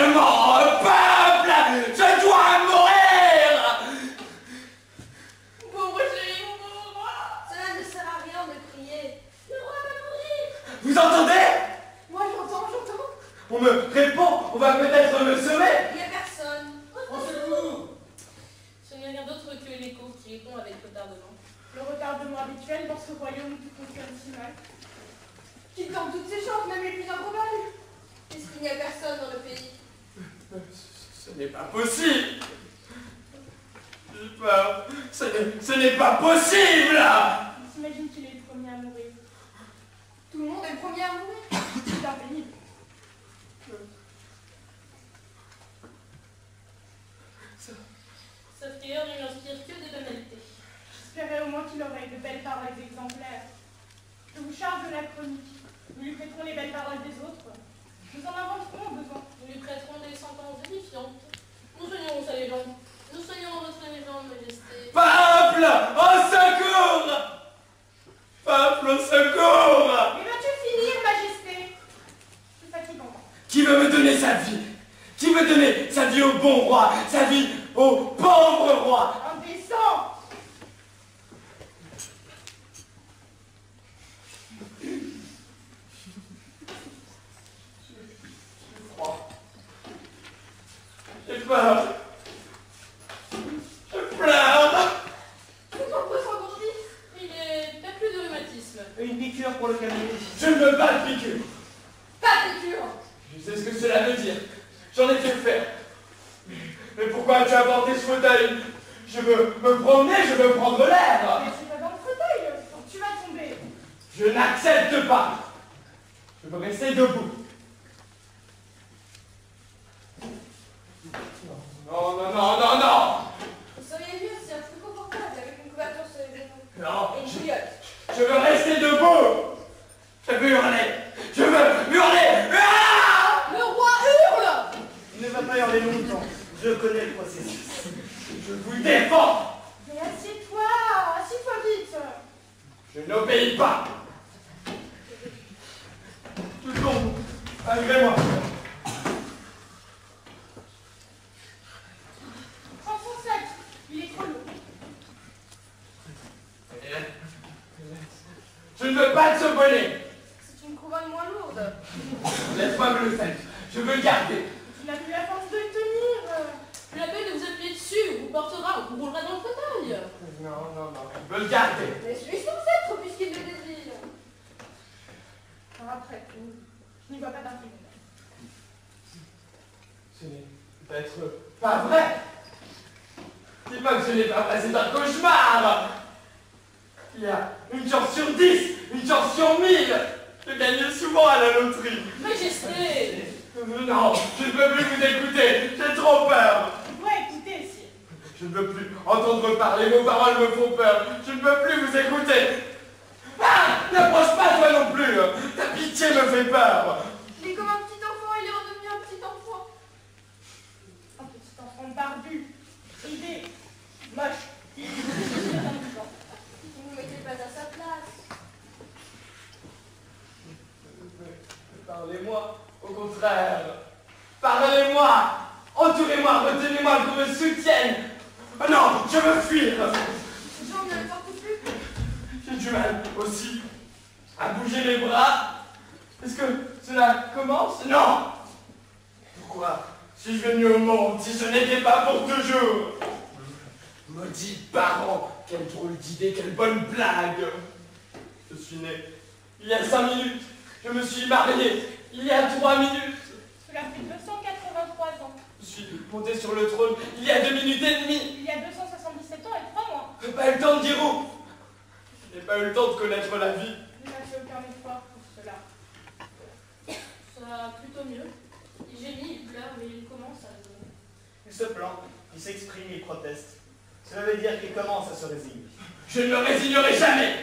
seulement, peuple, je dois mourir. Pauvre chéri, mon pauvre roi. Cela ne sert à rien de crier. Le roi va mourir. Vous entendez? Moi j'entends. On me répond, on va peut-être me sauver. Il n'y a personne. Au secours! Ce n'est rien d'autre que l'écho qui répond avec retardement. Le retardement habituel dans ce royaume où tout fonctionne si mal. Qui tente toutes ses chances, même les plus improbables. Est-ce qu'il n'y a personne dans le pays? Ce n'est pas possible. J'ai peur. Ce n'est pas possible. On s'imagine qu'il est le premier à mourir. Tout le monde est le premier à mourir. C'est impénible. Sauf qu'ailleurs, il n'inspire que des banalités. J'espérais au moins qu'il aurait de belles paroles exemplaires. Je vous charge de la chronique. Nous lui prêterons les belles paroles des autres. Nous en inventerons besoin. Nous lui prêterons des sentences édifiantes. Nous soignerons sa légende. Nous soignerons votre légende, Majesté. Peuple, au secours. Peuple, au secours. Mais vas-tu finir, Majesté? C'est fatigant. Qui veut me donner sa vie? Qui veut donner sa vie au bon roi? Sa vie au pauvre roi? Indécent! J'ai peur. Je pleure. Pourquoi vous s'engourdit? Il n'y a plus de rhumatisme. Une piqûre pour le calmer. Je ne veux pas de piqûre. Pas de piqûre. Je sais ce que cela veut dire. J'en ai fait faire. Mais pourquoi as-tu apporté ce fauteuil? Je veux me promener, je veux prendre l'air. Mais c'est pas dans le fauteuil. Tu vas tomber. Je n'accepte pas. Je veux rester debout. Non, non, non, non, non. Vous seriez mieux, c'est un plus confortable avec une couverture sur les genoux. Non, Et une bouillotte. je veux rester debout. Je veux hurler. Je veux hurler. Ah! Le roi hurle. Il ne va pas hurler longtemps. Je connais le processus. Je vous défends. Mais assieds-toi. Assieds-toi vite. Je n'obéis pas. Tout tombe. Malgré moi. Prends son sac. Il est trop lourd. Je ne veux pas de ce bonnet. C'est une couronne moins lourde. Laisse-moi me le faire. Je veux le garder. Tu n'as plus la force de le tenir. Plus la peine de vous appuyer dessus, on vous portera, on vous roulera dans le fauteuil. Non, non, non. Je veux le garder. Laisse-lui son sceptre puisqu'il le désire. Alors après, je n'y vois pas d'intérêt. Ce n'est peut-être pas vrai. Dis-moi que ce n'est pas vrai, c'est un cauchemar. Il y a une chance sur 10, une chance sur 1000. Je gagne souvent à la loterie. Majesté. Non, je ne peux plus vous écouter. J'ai trop peur. Tu dois écouter, Sire. Je ne veux plus entendre parler, vos paroles me font peur. Je ne peux plus vous écouter. Ah, n'approche pas toi non plus. Ta pitié me fait peur. Il est comme un petit enfant, il est redevenu un petit enfant. Un petit enfant barbu, ridé, moche. Vous ne mettez pas à sa place. Parlez-moi, au contraire. Parlez-moi. Entourez-moi, retenez-moi, qu'on me soutienne. Oh non, je veux fuir. Les gens ne le portent plus. J'ai du mal aussi à bouger les bras. Est-ce que cela commence? Non. Pourquoi suis-je venu au monde si ce n'était pas pour toujours? Maudits parents, quelle drôle d'idée, quelle bonne blague. Je suis né il y a 5 minutes. Je me suis marié il y a 3 minutes. Cela fait 283 ans. Je suis monté sur le trône il y a 2 minutes et demie. Il y a 277 ans et 3 mois. Je n'ai pas eu le temps de dire où. Je n'ai pas eu le temps de connaître la vie. Je n'ai fait aucun effort pour cela. Ça va plutôt mieux. Il gémit, il pleure, mais il commence à... Il se plaint, il s'exprime, il proteste. Cela veut dire qu'il commence à se résigner. Je ne me résignerai jamais.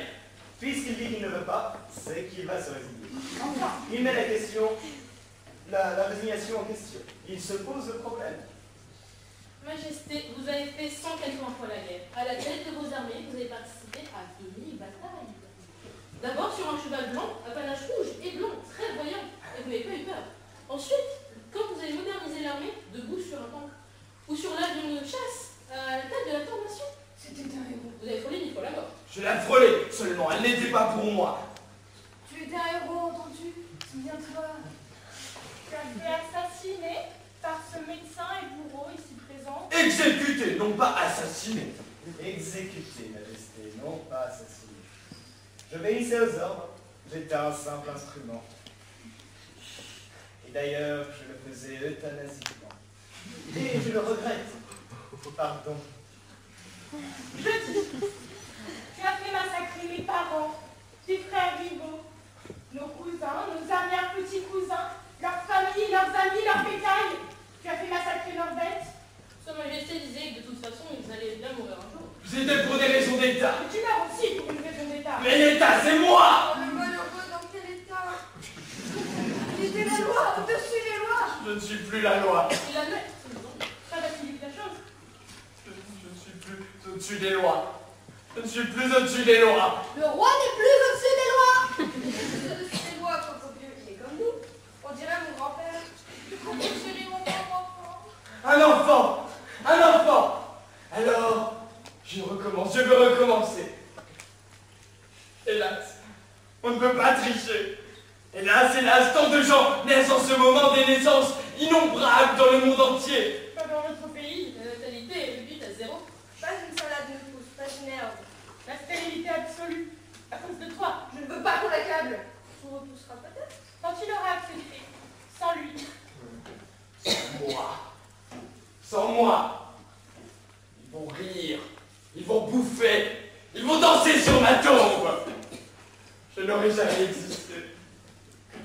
Puisqu'il dit qu'il ne veut pas, c'est qu'il va se résigner. Enfin, Il met la question, la résignation en question. Il se pose le problème. Majesté, vous avez fait 180 fois la guerre. À la tête de vos armées, vous avez participé à 2000 batailles. D'abord sur un cheval blanc, à panache rouge et blanc, très voyant, et vous n'avez pas eu peur. Ensuite, quand vous avez modernisé l'armée Exécuté, non pas assassiné. Exécuté, Majesté, non pas assassiné. J'obéissais aux ordres, j'étais un simple instrument. Et d'ailleurs, je le faisais euthanasiquement. Et je le regrette. Pardon. Je dis, tu as fait massacrer mes parents, tes frères vivants, nos cousins, nos arrière-petits-cousins, leurs familles, leurs amis, leurs bétails. Tu as fait massacrer leurs bêtes. Sa Majesté disait que de toute façon, ils allaient bien mourir un jour. C'était pour des raisons d'État. Mais tu meurs aussi pour une raison d'État. Mais l'État, c'est moi! Oh, le malheureux, dans quel état? Il était la loi, au-dessus des lois. Je ne suis plus la loi. Il admet, c'est bon. Ça facilite la chose. Je ne suis plus au-dessus des lois. Je ne suis plus au-dessus des lois. Le roi n'est plus au-dessus des lois. Au-dessus des lois, Coco Vieux, il est comme nous. On dirait mon grand-père. Chérie, mon pauvre enfant. Un enfant! Un enfant! Alors, je recommence, je veux recommencer. Hélas, on ne peut pas tricher. Hélas, hélas, tant de gens naissent en ce moment des naissances innombrables dans le monde entier. Pas dans notre pays. La natalité est réduite à 0. Pas une salade ne pousse, pas une herbe. La stérilité absolue. À cause de toi. Je ne veux pas qu'on l'accable. On repoussera peut-être. Quand tu l'auras accepté. Sans lui. Sans moi. Sans moi. Ils vont rire. Ils vont bouffer. Ils vont danser sur ma tombe. Je n'aurais jamais existé.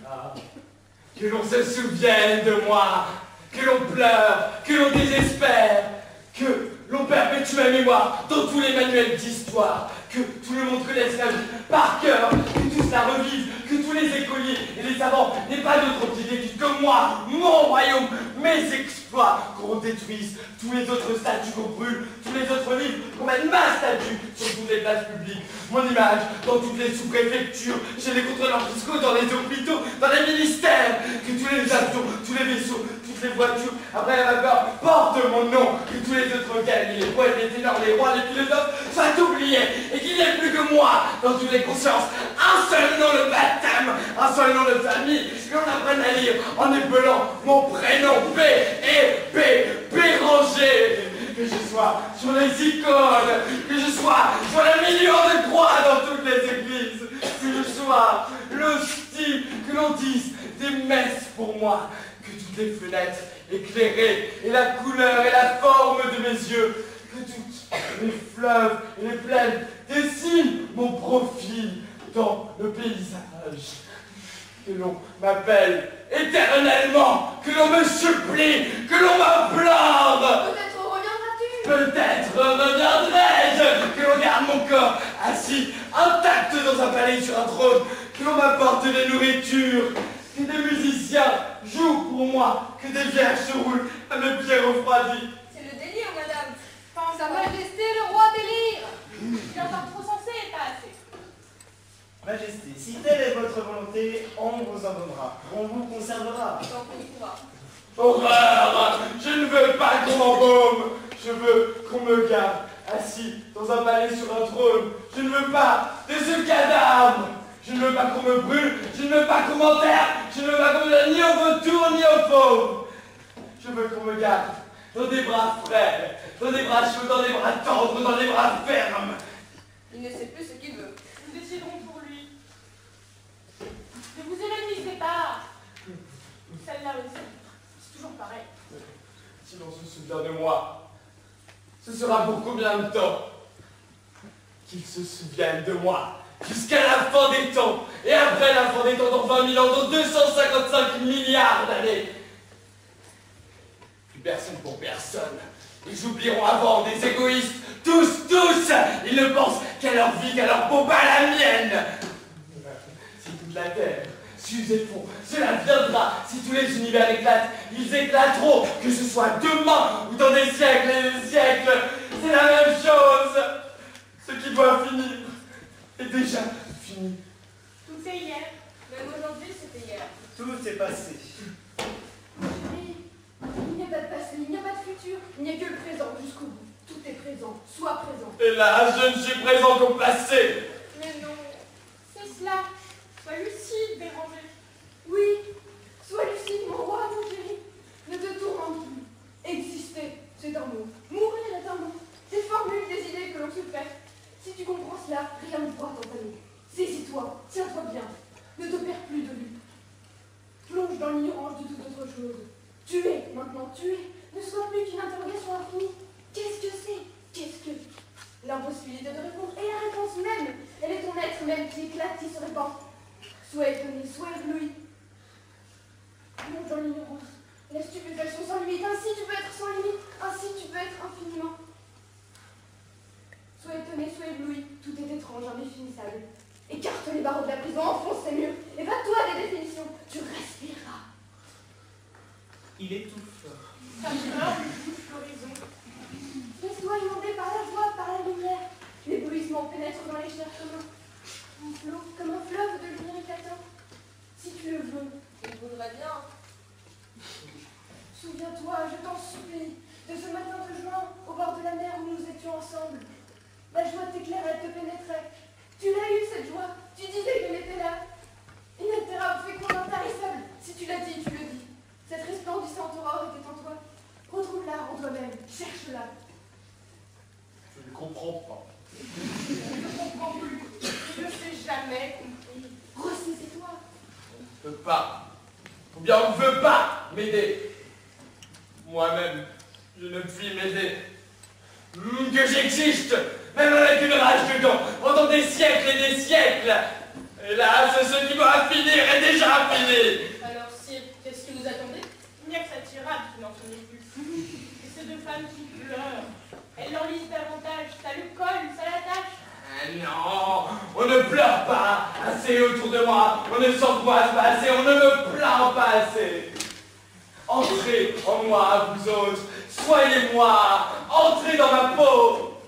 Ah, que l'on se souvienne de moi. Que l'on pleure. Que l'on désespère. Que l'on perpétue ma mémoire dans tous les manuels d'histoire. Que tout le monde connaisse la vie par cœur. Que tous la revivent. Que tous les écoliers et les savants n'aient pas d'autre petite étude que moi, mon royaume, mes exploits, qu'on détruise tous les autres statues qu'on brûle, tous les autres livres, qu'on mette ma statue sur toutes les places publiques, mon image dans toutes les sous-préfectures, chez les contrôleurs fiscaux, dans les hôpitaux, dans les ministères, que tous les avions, tous les vaisseaux, toutes les voitures, après la vapeur, portent mon nom, que tous les autres gagnent, les poètes, les ténors, les rois, les philosophes, soient oubliés, et qu'il n'y ait plus que moi dans toutes les consciences, un seul nom le baptême, un seul nom de famille, que l'on apprenne à lire en épelant mon prénom P et Béranger, que je sois sur les icônes, que je sois sur les millions de croix dans toutes les églises, que je sois l'hostie, que l'on dise des messes pour moi, que toutes les fenêtres éclairées et la couleur et la forme de mes yeux, que toutes les fleuves et les plaines dessinent mon profil dans le paysage. Que l'on m'appelle éternellement, que l'on me supplie, que l'on m'implore. Peut-être reviendras-tu. Peut-être reviendrai-je, que l'on garde mon corps assis, intact dans un palais sur un trône, que l'on m'apporte des nourritures, que des musiciens jouent pour moi, que des vierges se roulent à mes pieds refroidis. C'est le délire, madame. Enfin, Sa Majesté, le roi délire. tu es encore trop sensé et pas assez. Majesté, si telle est votre volonté, on vous en donnera, on vous conservera. Tant qu'on pourra. Horreur! Je ne veux pas qu'on m'embaume. Je veux qu'on me garde assis dans un palais sur un trône. Je ne veux pas de ce cadavre. Je ne veux pas qu'on me brûle. Je ne veux pas qu'on m'enterre. Je ne veux pas qu'on me donne ni au vautour ni aux pauvres. Je veux qu'on me garde dans des bras frais, dans des bras chauds, dans des bras tendres, dans des bras fermes. Il ne sait plus ce qu'il veut. Nous déciderons pour lui. Ne vous évanouissez pas. Celle-là aussi. C'est toujours pareil. Si l'on se souvient de moi, ce sera pour combien de temps qu'ils se souviennent de moi? Jusqu'à la fin des temps, et après la fin des temps, dans 20 000 ans, dans 255 milliards d'années. Plus personne pour personne. Ils oublieront avant des égoïstes, tous, ils ne pensent qu'à leur vie, qu'à leur peau, pas à la mienne. Si toute la terre s'use et fond, cela viendra. Si tous les univers éclatent, ils éclateront, que ce soit demain ou dans des siècles et des siècles. C'est la même chose. Ce qui doit finir est déjà fini. Tout est hier. Même aujourd'hui, c'était hier. Tout est passé. Chérie, il n'y a pas de passé, il n'y a pas de futur. Il n'y a que le présent jusqu'au bout. Tout est présent. Sois présent. Hélas, je ne suis présent qu'au passé. Mais non. C'est cela. Sois lucide, Béranger. Oui. Sois lucide, mon roi, mon chéri. Ne te tourmente plus. Exister, c'est un mot. Plonge dans l'ignorance de toute autre chose. Tuer, maintenant tuer, ne soit plus qu'une interrogation infinie. Qu'est-ce que c'est? Qu'est-ce que... L'impossibilité de répondre, et la réponse même, elle est ton être même qui éclate, qui se répand. Soit étonné, soit ébloui. Plonge dans l'ignorance. La stupéfaction sans limite, ainsi tu peux être sans limite, ainsi tu peux être infiniment. Sois étonné, sois ébloui, tout est étrange, indéfinissable. Écarte les barreaux de la prison, enfonce ces murs, et va-toi des définitions, tu respireras. Il étouffe. Ta peur lui touche l'horizon. Laisse-toi inonder par la joie, par la lumière. L'éblouissement pénètre dans les chairs comme un fleuve de lumière éclatant. Si tu le veux, Il voudrait bien. souviens-toi, je t'en supplie, de ce matin de juin, au bord de la mer où nous étions ensemble. La joie t'éclairait, te pénétrait. Tu l'as eue, cette joie. Tu disais qu'elle était là. Inaltérable, féconde, intarissable. Si tu l'as dit, tu le dis. Cette resplendissante aurore était en toi. Retrouve-la en toi-même. Cherche-la. Je ne comprends pas. Je ne comprends plus. Je ne sais jamais compris. Ressaisis-toi. On ne peut pas. Ou bien on ne veut pas m'aider. Moi-même, je ne puis m'aider. Que j'existe, même avec une rage de dents, pendant des siècles et des siècles. Hélas, ce qui doit finir est déjà fini. Alors, sire, qu'est-ce que vous attendez? Il n'y a que sa tirade qui n'en finit plus. Et ces deux femmes qui pleurent. Elles l'enlisent davantage. Ça le colle, ça l'attache. Non, on ne pleure pas assez autour de moi, on ne s'angoisse pas assez, on ne me plaint pas assez. Entrez en moi, vous autres, soyez moi, entrez dans ma peau.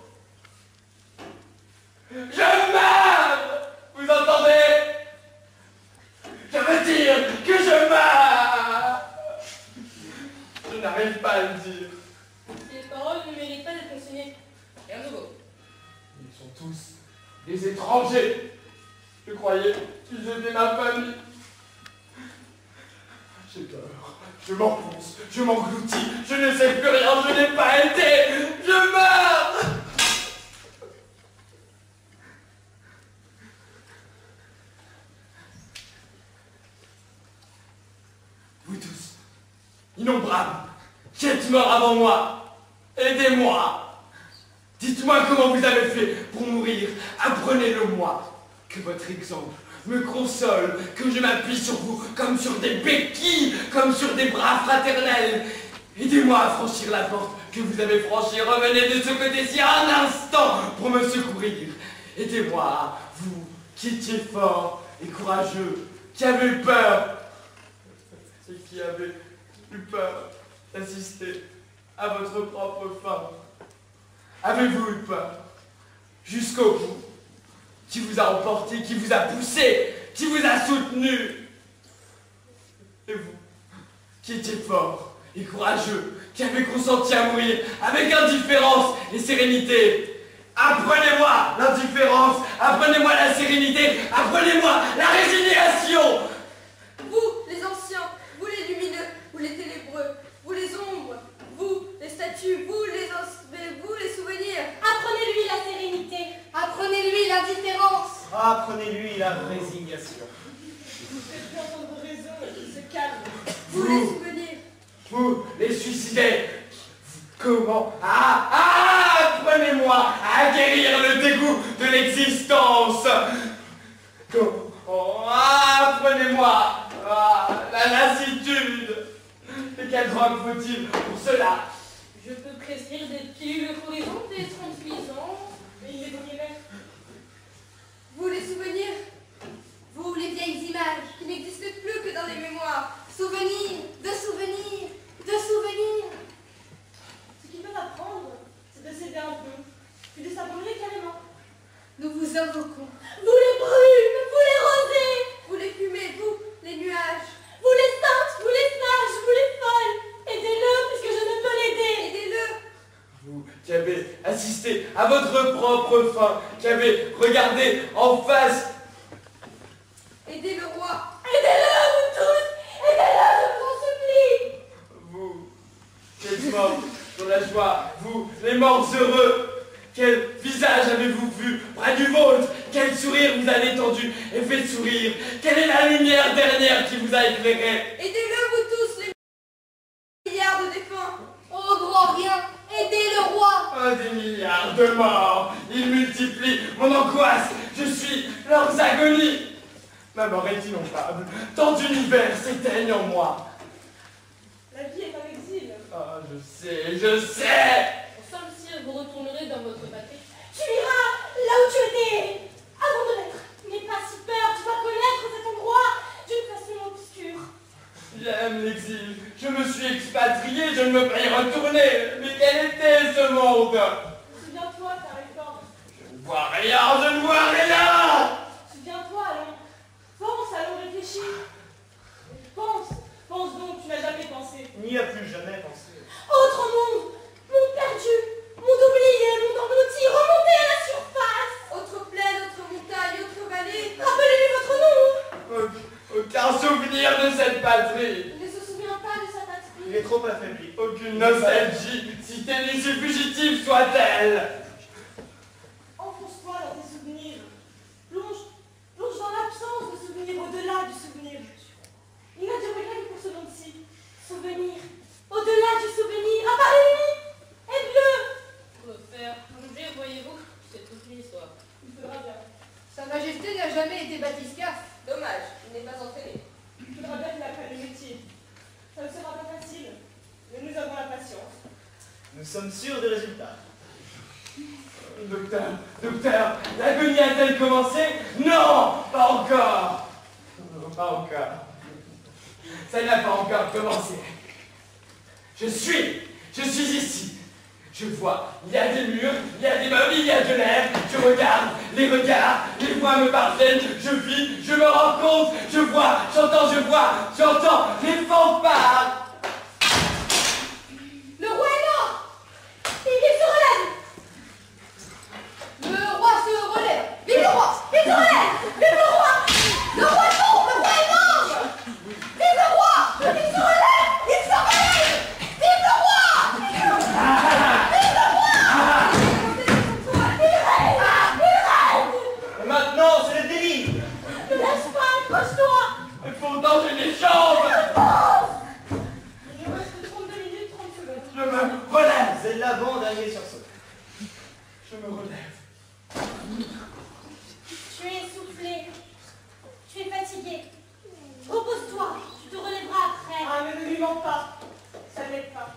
Je meurs, vous entendez? Je veux dire que je meurs. Je n'arrive pas à le dire. Ces paroles ne méritent pas d'être enseignées. Rien de nouveau. Ils sont tous des étrangers. Je croyais qu'ils étaient ma famille. J'ai peur. Je m'enfonce, je m'engloutis, je ne sais plus rien, je n'ai pas été. Je meurs. Vous tous, innombrables, qui êtes morts avant moi, aidez-moi. Dites-moi comment vous avez fait pour mourir. Apprenez-le-moi. Que votre exemple me console, que je m'appuie sur vous comme sur des béquilles, comme sur des bras fraternels. Aidez-moi à franchir la porte que vous avez franchie. Revenez de ce côté-ci un instant pour me secourir. Aidez-moi, vous qui étiez fort et courageux, qui avez eu peur et qui avez eu peur d'assister à votre propre fin. Avez-vous eu peur jusqu'au bout? Qui vous a emporté, qui vous a poussé, qui vous a soutenu? Et vous, qui étiez fort et courageux, qui avez consenti à mourir avec indifférence et sérénité, apprenez-moi l'indifférence, apprenez-moi la sérénité, apprenez-moi la résignation. Vous, les anciens, vous les lumineux, vous les ténébreux, vous les ombres, vous, les statues, vous les souvenirs. Apprenez-lui la sérénité. Apprenez-lui l'indifférence. Apprenez-lui la résignation. Vous faites plus entendre raison et qu'il se calme. Vous les souvenirs. Vous, les suicidés, comment? Apprenez-moi à guérir le dégoût de l'existence. Apprenez-moi la lassitude. Et quelle drogue faut-il pour cela? Je peux prescrire des pilules corrigeantes et tranquillisantes. Mais il est bon maître. Vous les souvenirs. Vous, les vieilles images qui n'existent plus que dans les mémoires. Souvenirs, de souvenirs, de souvenirs. Ce qu'ils peuvent apprendre, c'est de céder un peu, puis de s'abandonner carrément. Nous vous invoquons. Vous les brumes, vous les rosées, Vous les fumez, vous, les nuages. vous les saintes, vous les sages, vous les folles. Aidez-le puisque je ne peux l'aider. Aidez-le. Vous qui avez assisté à votre propre fin, qui avez regardé en face. Aidez le roi. Aidez-le, vous tous. Aidez-le, je vous en supplie. Vous qui êtes morts dans la joie, vous, les morts heureux, quel visage avez-vous vu près du vôtre? Quel sourire vous a détendu et fait sourire? Quelle est la lumière dernière qui vous a éclairé? Aidez-le, vous tous, les milliards de défunts. Oh, grand rien, aidez le roi. Oh, des milliards de morts, ils multiplient mon angoisse, je suis leurs agonies. Ma mort est innombrable, tant d'univers s'éteignent en moi. La vie est un exil. Ah, je sais. Ensemble, sire, vous retournerez dans votre patrie. Tu iras là où tu étais avant de naître. N'aie pas si peur, tu vas connaître cet endroit d'une façon obscure. J'aime l'exil, je me suis expatrié, je ne veux pas y retourner. Mais quel était ce monde? Souviens-toi, ta réforme. Je ne vois rien, je ne vois rien. Souviens-toi, allons réfléchir. Pense donc, tu n'as jamais pensé. N'y a plus jamais pensé. Autre monde, monde perdu, monde oublié, monde englouti, remontez à la surface. Autre plaine, autre montagne, autre vallée. Rappelez-lui votre nom. Aucun souvenir de cette patrie. Il ne se souvient pas de sa patrie. Il est trop affaibli. Aucune nostalgie, si ténue et fugitive soit-elle. Enfonce-toi dans tes souvenirs. Plonge dans l'absence de souvenirs, au-delà du souvenir. Il n'a duré rien que pour ce monde-ci. Souvenir. Au-delà du souvenir. Apparaît-lui. Aide-le. Pour le faire bouger, voyez-vous, c'est toute une histoire. Il faudra bien. Sa Majesté n'a jamais été bathyscaphe. Dommage, il n'est pas entraîné. Il faudra bien qu'il apprenne le métier. Ça ne sera pas facile. Mais nous avons la patience. Nous sommes sûrs des résultats. Docteur, l'agonie a-t-elle commencé? Non, pas encore. Pas encore. Ça n'a pas encore commencé. Je suis ici. Je vois, il y a des murs, il y a des meubles, il y a de l'air. Je regarde, les regards, les voix me parviennent. Je vis, je me rends compte, je vois, j'entends les fanfares. Le roi est mort. Il se relève. Le roi se relève. Vive le roi. Il se relève. Vive le roi. Le roi tombe. Le roi est mort. Vive le roi. Il se relève. Il se relève. Vive le roi. Vive le roi. Et maintenant, c'est le délire. Ne laisse pas, accroche-toi. Et pourtant j'ai des jambes. Il nous reste 32 minutes, 30 secondes. Je me relève. C'est l'avant-dernier sursaut. Je me relève. Tu es essoufflé. Tu es fatigué. Repose-toi. Tu te relèveras après. Ah, mais ne lui mens pas. Ça n'aide pas.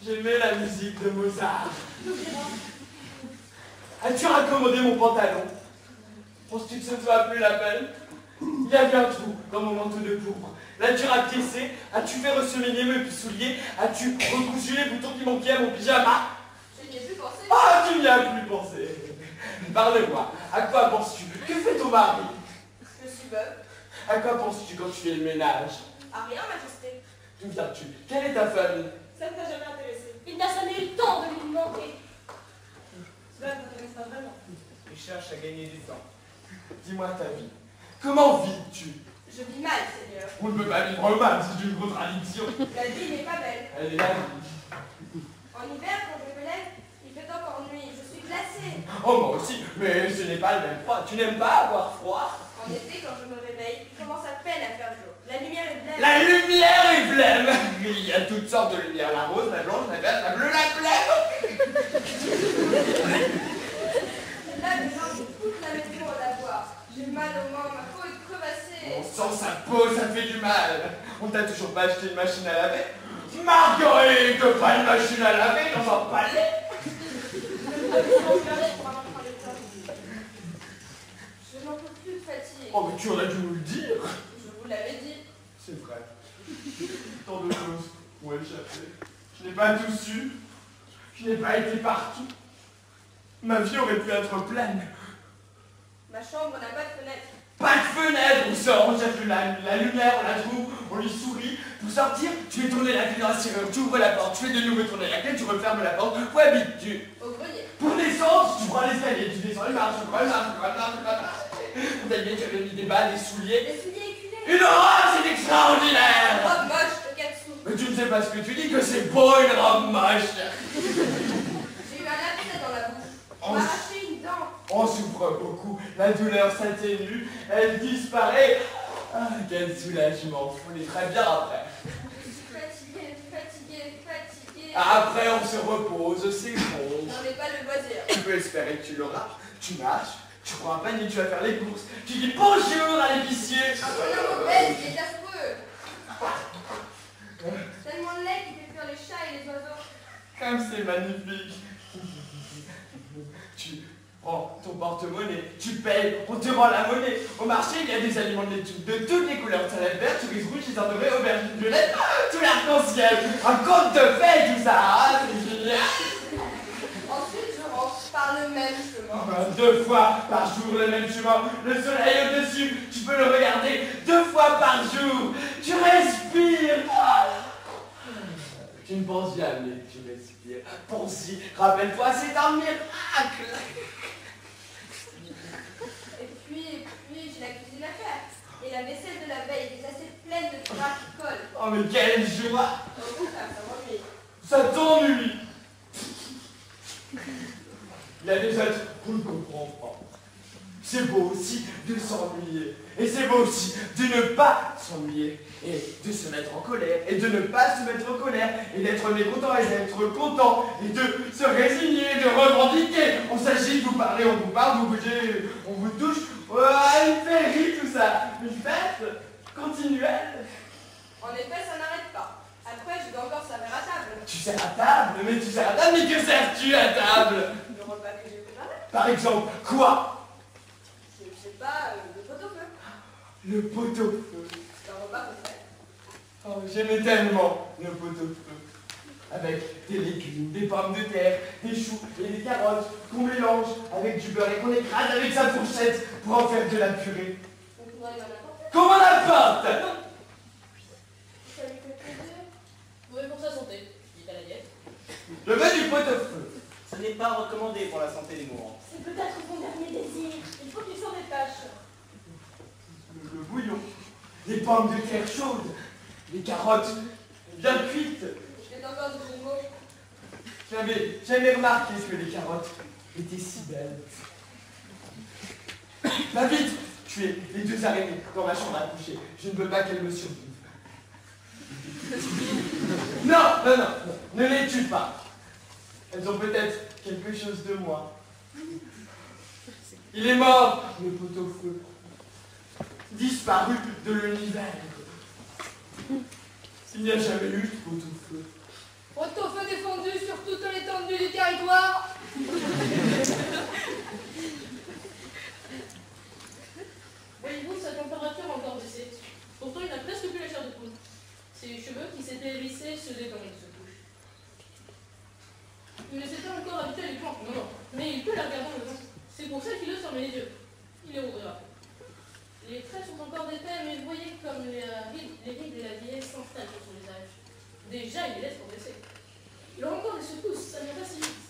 J'aimais la musique de Mozart. N'oubliera. As-tu raccommodé mon pantalon? Penses-tu que ce soit plus la peine? Il y avait un trou dans mon manteau de pourpre. L'as-tu ratissé? As-tu fait ressemeiller mes souliers? As-tu recousu les boutons qui manquaient à mon pyjama? Je n'y ai plus pensé. Ah, tu n'y as plus pensé. Parle-moi, à quoi penses-tu? Que fait ton mari? Je suis veuve. À quoi penses-tu quand tu fais le ménage? À rien, Majesté. D'où viens-tu? Quelle est ta famille? Ça ne t'a jamais intéressé. Il n'a jamais eu le temps de lui demander. Cela ne t'intéresse pas vraiment. Il cherche à gagner du temps. Dis-moi ta vie. Comment vis-tu? Je vis mal, Seigneur. On ne peut pas vivre mal, c'est une contradiction. La vie n'est pas belle. Elle est la vie. En hiver, quand je me lève, il fait encore nuit. Je suis glacée. Oh, moi aussi, mais ce n'est pas le même froid. Tu n'aimes pas avoir froid? En été, quand je me réveille, il commence à peine à faire jour. La lumière est blême. La lumière est blême. Il y a toutes sortes de lumières. La rose, la blanche, la verte, la bleue, la blême. Là, les gens qui foutent la maison à la voir. J'ai mal au mains, ma peau est crevassée. On sent sa peau, ça fait du mal. On t'a toujours pas acheté une machine à laver? Marguerite, pas une machine à laver dans un palais? Je n'en peux plus de fatigue. Oh, mais tu aurais dû nous le dire. Je vous l'avais dit. C'est vrai. Tant de choses m'ont échappé. Je n'ai pas tout su. Je n'ai pas été partout. Ma vie aurait pu être pleine. Ma chambre n'a pas de fenêtre. Pas de fenêtre, on sort, on cherche la lumière, on la trouve, on lui sourit. Pour sortir, tu fais tourner la clé dans la serrure, tu ouvres la porte, tu fais de nouveau tourner la clé, tu refermes la porte. Où habites-tu? Au grenier. Pour descendre, tu prends l'escalier, tu descends, elle marche. Vous aviez, tu avais mis des bas, des souliers. Les souliers éculés. Une horreur, c'est extraordinaire! Robe moche de Katsu. Mais tu ne sais pas ce que tu dis, que c'est beau une robe moche. J'ai eu un abcès dans la bouche. On m'a arraché une dent. On souffre beaucoup, la douleur s'atténue, elle disparaît. Ah, quel soulagement, on est très bien après. Je suis fatiguée, fatiguée, fatiguée. Après, on se repose, c'est bon. N'en ai pas le loisir. Tu peux espérer que tu l'auras. Tu marches, tu prends un panier, tu vas faire les courses, tu dis bonjour à l'épicier. Un bonhomme obèse, il est affreux. Tellement de lait qui fait fuir les chats et les oiseaux. Comme c'est magnifique. Tu prends ton porte-monnaie, tu payes, on te rend la monnaie. Au marché, il y a des aliments de toutes les couleurs. Salade verte, cerise rouge, chisard doré, aubergine violette, tout l'arc-en-ciel. Un conte de fées, tout ça. Ah, c'est génial. Ensuite, je rentre par le même chemin. 2 fois par jour le même chemin. Le soleil au-dessus, tu peux le regarder 2 fois par jour. Tu respires. Tu ne penses jamais que tu respires. Pense-y, rappelle-toi, c'est un miracle. Et puis, j'ai la cuisine à faire. Et la vaisselle de la veille est assez pleine de draps qui collent. Oh mais quelle joie. Au contraire, ça m'ennuie. Ça t'ennuie. Il y a des êtres qu'on ne comprend pas. C'est beau aussi de s'ennuyer. Et c'est beau aussi de ne pas s'ennuyer. Et de se mettre en colère. Et de ne pas se mettre en colère. Et d'être mécontent et d'être content. Et de se résigner, de revendiquer. On s'agit, vous parlez, on vous parle, vous bougez, on vous touche. Une féerie, tout ça. Une fête continuelle. En effet, ça n'arrête pas. Après, je dois encore servir à table. Tu sers à table, mais tu sers à table, mais que sers-tu à table? Le repas que j'ai préparé. Par exemple, quoi? Je sais pas, le pot-au-feu. Le pot-au-feu. C'est un repas qu'on fait. Oh, j'aimais tellement le pot-au-feu. Avec des légumes, des pommes de terre, des choux et des carottes qu'on mélange avec du beurre et qu'on écrase avec sa fourchette pour en faire de la purée. On pourrait aller dans n'importe Comme on apporte! Ça lui fait plaisir. Oui, pour sa santé. Il est à la diète. Le vin du pot-au-feu. Ce n'est pas recommandé pour la santé des mourants. C'est peut-être son dernier désir. Il faut qu'il s'en détache. Le bouillon, les pommes de terre chaudes, les carottes bien cuites. Je vais encore du bon mot. J'avais jamais remarqué que les carottes étaient si belles. Va vite, tuer les 2 araignées dans ma chambre à coucher. Je ne veux pas qu'elles me survivent. Non, non, non, non, ne les tue pas. Elles ont peut-être quelque chose de moi. Il est mort, le pot-au-feu. Disparu de l'univers. Il n'y a jamais eu de pot-au-feu. Pot-au-feu défendu sur toute l'étendue du territoire. Voyez-vous, sa température a encore baissé. Pourtant, il n'a presque plus la chair de poule. Ses cheveux qui s'étaient hérissés se détendent et se couchent. Il ne s'était encore habitué à les plantes, non, non. Mais il peut la regarder en dedans. C'est pour ça qu'il ose fermer les yeux. Il les rouvrira. Les traits sont encore épais, mais vous voyez comme les rides de la vieillesse s'installent sur son visage. Déjà, il les laisse progresser. Il aura encore des secousses, ça n'ira pas si vite.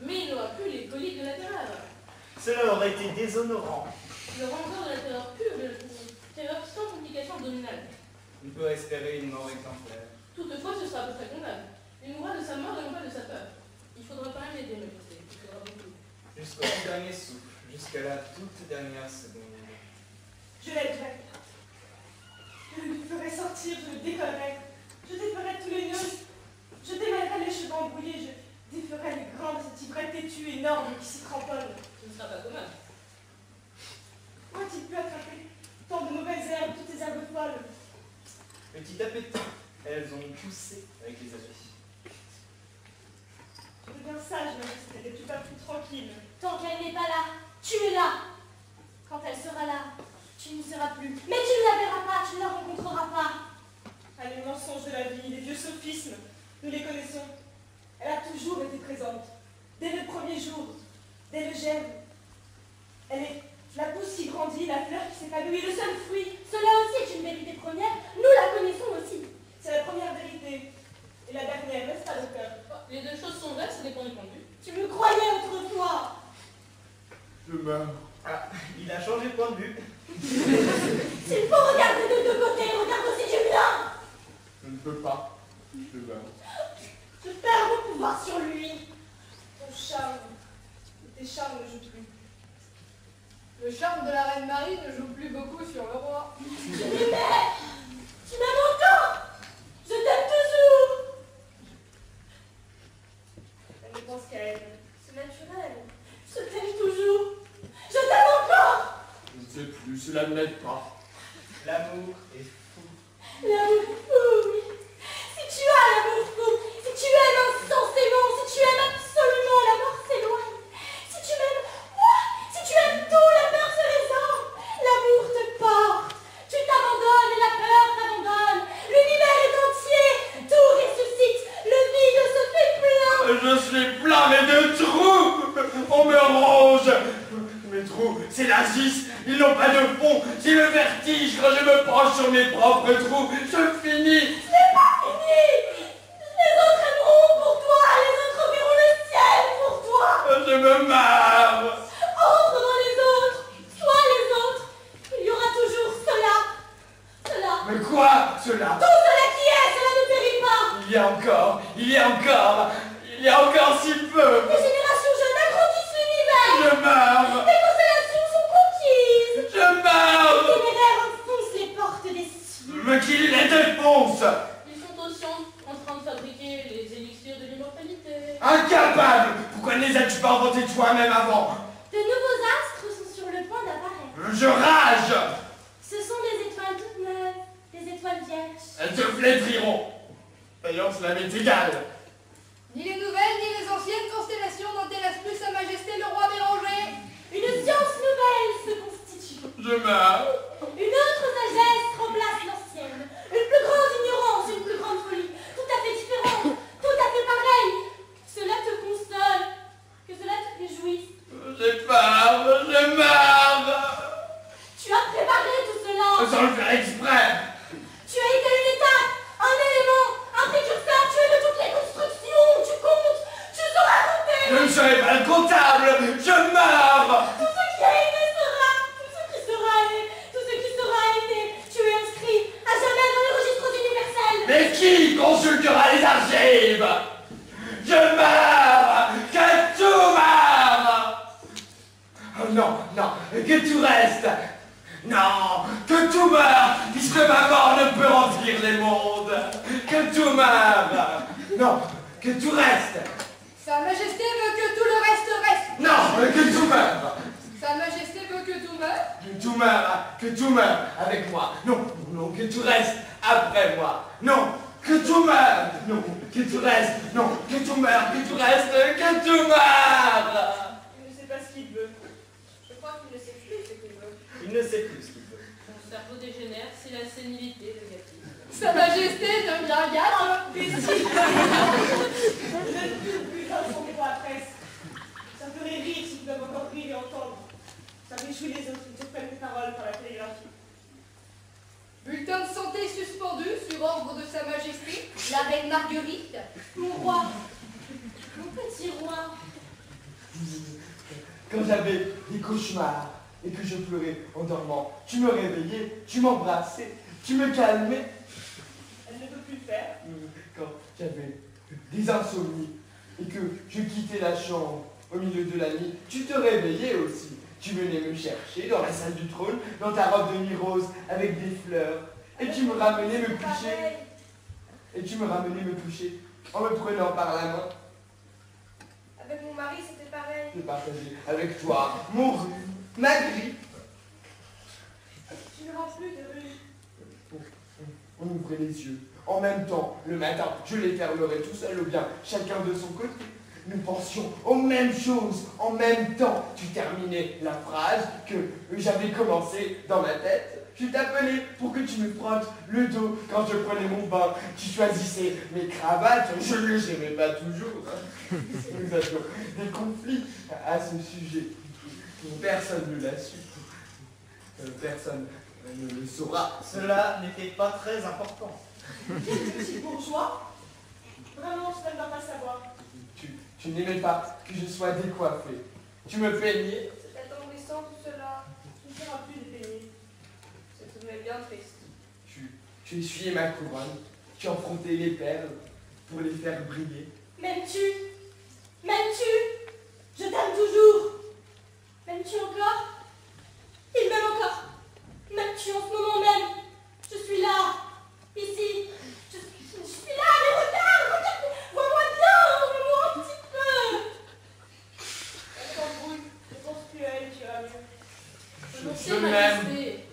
Mais il n'aura plus les coliques de la terreur. Cela aurait été déshonorant. Il aura encore de la terreur pure, de la terreur sans complication abdominale. On peut espérer une mort exemplaire. Toutefois, ce sera à peu près condamnable. Il mourra de sa mort et non pas de sa peur. Il faudra quand même l'aider, me dit. Il faudra beaucoup. Jusqu'au tout dernier souffle, jusqu'à la toute dernière seconde. Je l'aiderai. Je le ferai sortir, je le décollerai. Je déferai tous les nœuds. Je démêlerai les cheveux embrouillés. Je déferai les grains de cette ivraie têtue énorme qui s'y cramponne. Ce ne sera pas commode. Où a-t-il pu attraper tant de mauvaises herbes, toutes ces herbes folles? Petit à petit, elles ont poussé avec les années. Deviens sage, Majesté, n'es-tu pas plus tranquille? Tant qu'elle n'est pas là, tu es là. Quand elle sera là, tu n'y seras plus. Mais tu ne la verras pas, tu ne la rencontreras pas. Ah, les mensonges de la vie, les vieux sophismes, nous les connaissons. Elle a toujours été présente, dès le premier jour, dès le germe. Elle est la pousse qui grandit, la fleur qui s'épanouit, le seul fruit. Cela aussi est une vérité première, nous la connaissons aussi. C'est la première vérité. Et la dernière, n'est-ce pas, docteur? Les deux choses sont vraies, ça dépend du point de vue. Tu me croyais autrefois. Je meurs. Ah, il a changé de point de vue. S'il faut regarder de deux côtés, regarde aussi du mien. Je ne peux pas. Je meurs. Je perds mon pouvoir sur lui. Ton charme, tes charmes ne jouent plus. Le charme de la reine Marie ne joue plus beaucoup sur le roi. Je l'aimais. Tu m'aimes encore. Je t'aime toujours. Elle ne pense qu'à elle. C'est naturel. Je t'aime toujours. Je t'aime encore. Je ne sais plus, cela ne m'aide pas. L'amour est fou. L'amour fou, oui. Si tu as l'amour fou, si tu aimes intensément, si tu aimes absolument, la mort s'éloigne. Si tu m'aimes, si tu aimes tout, la peur se résorbe. L'amour te porte. Tu t'abandonnes et la peur t'abandonne. L'univers est entier. Tout ressuscite. Le vide se fait plein. Je suis plein, mais de trous. On me ronge. Mes trous, c'est la 6. Ils n'ont pas de fond. J'ai le vertige quand je me penche sur mes propres trous. Je finis. Ce n'est pas fini. Les autres aimeront pour toi. Les autres verront le ciel pour toi. Je me marre. Entre dans les autres. Sois les autres. Il y aura toujours cela. Cela. Mais quoi, cela? Tout cela qui est, cela ne périt pas. Il y a encore si peu. Les générations jeunes agrandissent l'univers. Je meurs. Les constellations sont conquises. Je Les meurs. téméraires enfoncent les portes des cieux. Mais qui les défonce? Ils sont aussi en train de fabriquer les élixirs de l'immortalité. Incapable. Pourquoi ne les as-tu pas inventés toi-même avant? De nouveaux astres sont sur le point d'apparaître. Je rage. Ce sont des étoiles toutes neuves, des étoiles vierges. Elles te flétriront. D'ailleurs, cela m'est égal. Ni les nouvelles ni les anciennes constellations n'intéressent plus Sa Majesté le roi Béranger. Une science nouvelle se constitue. Je meurs. Une autre sagesse remplace l'ancienne. Une plus grande ignorance, une plus grande folie. Tout à fait différente, tout à fait pareille. Cela te console, que cela te réjouisse. J'ai peur. Je meurs. Tu as préparé tout cela. Sans le faire exprès. Tu as été une étape, un élément, un précurseur. Tu es de toutes les constructions. Tu comptes, tu sauras compter. Je ne serai pas le comptable. Je meurs. Tout ce qui a été sera, tout ce qui sera est, tout ce qui sera été. Tu es inscrit à jamais dans les registres universels. Mais qui consultera les archives? Je meurs. Que tout meure. Oh non, non, que tout reste. Non, que tout meure, puisque ma mort ne peut remplir les mondes. Que tout meure. Non, que tout reste. Sa Majesté veut que tout le reste reste. Non, que tout meure. Sa Majesté veut que tout meure. Que tout meure avec moi. Non, non, que tout reste après moi. Non, que tout meure. Non, que tout reste. Non, que tout meure, que tout reste, que tout meure. Il ne sait pas ce qu'il veut. Je crois qu'il ne sait plus ce qu'il veut. Il ne sait plus ce qu'il veut. Son cerveau dégénère, c'est la sénilité, le gâteau. Sa Majesté devient gâte. Je ne peux plus d'informer pour la presse. Ça me ferait rire s'ils peuvent encore rire et entendre. Ça réjouit les autres, ils prennent les paroles par la télégraphie. Bulletin de santé suspendu sur ordre de Sa Majesté, la reine Marguerite. Mon roi, mon petit roi. Quand j'avais des cauchemars et que je pleurais en dormant, tu me réveillais, tu m'embrassais, tu me calmais. Elle ne peut plus le faire. Quand j'avais des insomnies et que je quittais la chambre au milieu de la nuit, tu te réveillais aussi. Tu venais me chercher dans la salle du trône, dans ta robe de nuit rose avec des fleurs. Et tu me ramenais me coucher. Et tu me ramenais me coucher en me prenant par la main. Avec mon mari, c'était pareil. Je partageais avec toi mon rhume, ma grippe. Tu ne rends plus de rue. On ouvrait les yeux. En même temps, le matin, je les fermerais tout seul ou bien chacun de son côté. Nous pensions aux mêmes choses en même temps. Tu terminais la phrase que j'avais commencée dans ma tête. Je t'appelais pour que tu me frottes le dos quand je prenais mon bain. Tu choisissais mes cravates, je ne les aimais pas toujours. Nous avions des conflits à ce sujet. Personne ne l'a su. Personne ne le saura. Cela n'était pas très important. Petit bourgeois. Vraiment, je ne dois pas savoir. Tu n'aimais pas que je sois décoiffé. Tu me peignais. C'est attendrissant tout cela. Tu ne seras plus de payer. C'est tout de même bien triste. Tu essuyais ma couronne. Tu en frottais les perles pour les faire briller. M'aimes-tu? M'aimes-tu? Je t'aime toujours. M'aimes-tu encore? Il m'aime encore. Il m'a tué en ce moment même. Je suis là. Ici. Je suis là, mais regarde. Vois-moi bien, vois-moi un petit peu. Elle s'embrouille. Je pense plus à elle, tu vas mieux. Je m'aime. Majesté.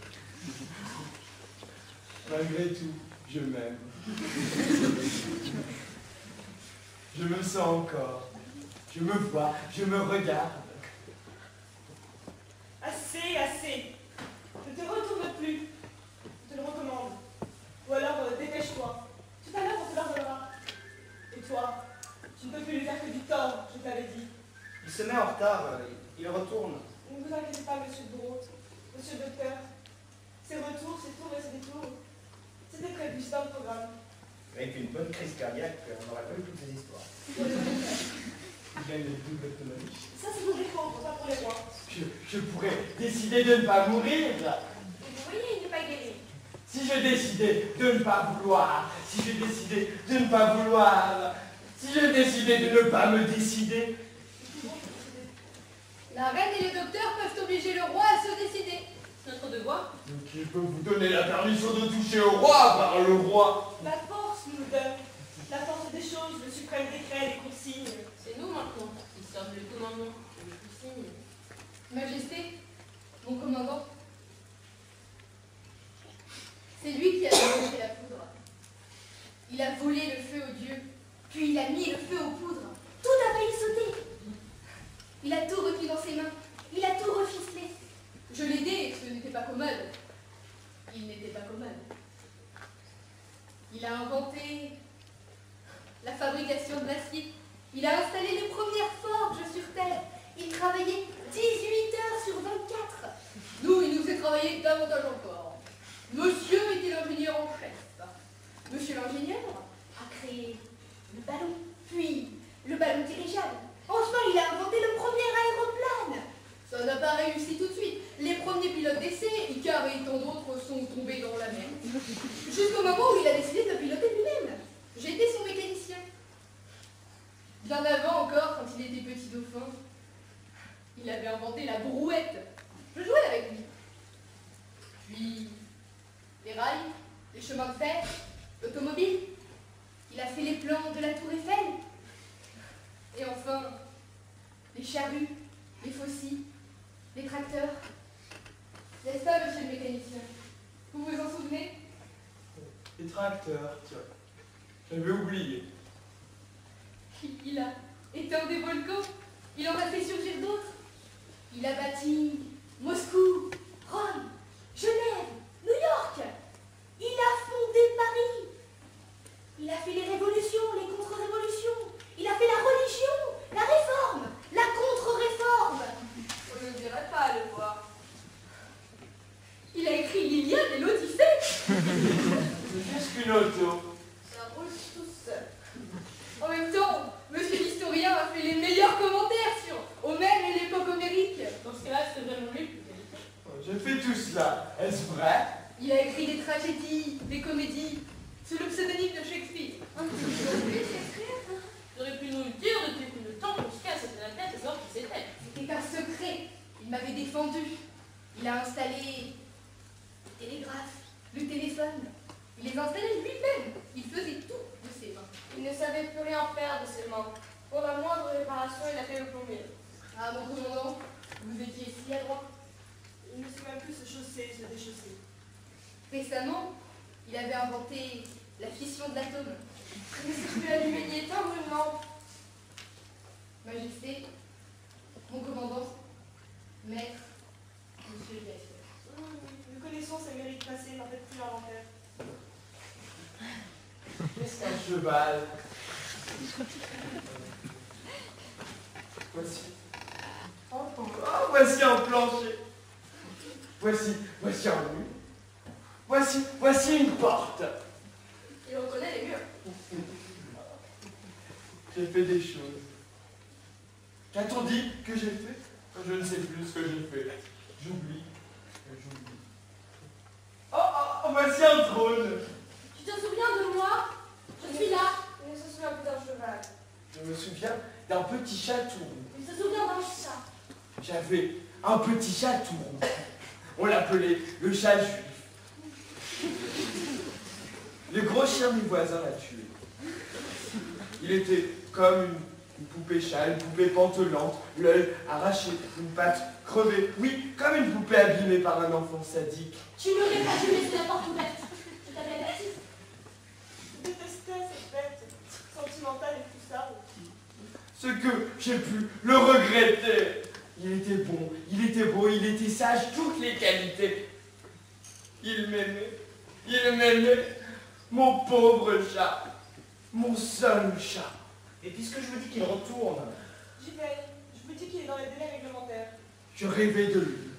Malgré tout, je m'aime. Je me sens encore. Je me vois, je me regarde. Assez, assez. Ne te retourne plus. Je te le recommande. Ou alors dépêche-toi. Tout à l'heure, on te pardonnera. Et toi, tu ne peux plus lui faire que du tort, je t'avais dit. Il se met en retard, il retourne. Ne vous inquiétez pas, monsieur Dro, monsieur le docteur. Ses retours, ses tours et ses détours, c'était prévu, c'est dans le programme. Avec une bonne crise cardiaque, on n'aurait pas eu toutes ces histoires. Il gagne le double autonomie. Ça, c'est pour les pauvres, pas pour les rois. Je pourrais décider de ne pas mourir. Et vous voyez, il n'est pas guéri. Si je décidais de ne pas vouloir, si je décidais de ne pas vouloir, si je décidais de ne pas me décider, La reine et le docteur peuvent obliger le roi à se décider. C'est notre devoir. qui peut vous donner la permission de toucher au roi par le roi? La force nous donne. La force des choses, le suprême décret, les consignes. C'est nous maintenant qui sommes le commandement et le consigne. Majesté, mon commandant, c'est lui qui a débranché la poudre. Il a volé le feu aux dieux, puis il a mis le feu aux poudres. Tout a failli sauter. Il a tout retenu dans ses mains. Il a tout reficelé. Je l'ai aidé, ce n'était pas commode. Il n'était pas commode. Il a inventé la fabrication de l'acier. Il a installé les premières forges sur Terre. Il travaillait 18 heures sur 24. Nous, il nous fait travailler davantage encore. Monsieur était l'ingénieur en chef. Monsieur l'ingénieur A créé le ballon, puis le ballon dirigeable. Enfin, il a inventé le premier aéroplane. Ça n'a pas réussi tout de suite. Les premiers pilotes d'essai, Icare et tant d'autres, sont tombés dans la mer. Jusqu'au moment où il a décidé de piloter lui-même. J'étais son mécanicien. Bien avant encore, quand il était petit dauphin, il avait inventé la brouette. Je jouais avec lui. Puis, les rails, les chemins de fer, l'automobile. Il a fait les plans de la tour Eiffel. Et enfin, les charrues, les faucilles, les tracteurs. N'est-ce pas, monsieur le mécanicien? Vous vous en souvenez? les tracteurs, tiens, j'avais oublié. Il a éteint des volcans, il en a fait surgir d'autres. Il a bâti Moscou, Rome, Genève, New York. Il a fondé Paris. Il a fait les révolutions, les contre-révolutions. Il a fait la religion, la réforme, la contre-réforme. On ne dirait pas le voir. Il a écrit l'Iliade et l'Odyssée. Qu'est-ce qu'une auto? Ça roule tout seul. En même temps, monsieur l'historien a fait les meilleurs commentaires sur Homère et l'époque homérique. Dans ce cas-là, c'est vraiment lui plus qualifié. J'ai fait tout cela, est-ce vrai? Il a écrit des tragédies, des comédies, sous le pseudonyme de Shakespeare. J'aurais pu nous le dire depuis le temps qu'on se casse la tête et savoir qui c'était. C'était un secret. Il m'avait défendu. Il a installé le télégraphe, le téléphone. Il les installait lui-même. Il faisait tout de ses mains. Il ne savait plus rien faire de ses mains. Pour la moindre réparation, il a fait le plombier. Ah, mon commandant, vous étiez si adroit. Il ne sait même plus se chausser, se déchausser. Récemment, il avait inventé la fission de l'atome. Il ne sait plus allumer ni éteindre une lampe. Majesté, mon commandant, maître, monsieur le directeur. Nous connaissons ses mérites passés, n'en faites plus l'inventaire. Qu'est-ce qu'un cheval? Voici. Oh, voici un plancher. Voici un mur. Voici une porte. Il reconnaît les murs. J'ai fait des choses. Qu'a-t-on dit que j'ai fait? Je ne sais plus ce que j'ai fait. J'oublie. Oh, voici un trône. Tu te souviens de moi? Je suis là. Il ne se souvient plus d'un cheval. Je me souviens d'un petit chat tout rond. Il se souvient d'un chat. J'avais un petit chat tout rond. On l'appelait le chat juif. Le gros chien du voisin l'a tué. Il était comme une poupée chat, une poupée pantelante, l'œil arraché, une patte crevée. Oui, comme une poupée abîmée par un enfant sadique. Tu n'aurais pas dû laisser la porte ouverte. Tu t'avais averti. Je détestais cette bête sentimentale et tout ça. Ce que j'ai pu le regretter. Il était bon, il était beau, il était sage, toutes les qualités. Il m'aimait, mon pauvre chat, mon seul chat. Et puisque je vous dis qu'il retourne, J'y vais. Je vous dis qu'il est dans les délais réglementaires. Je rêvais de lui.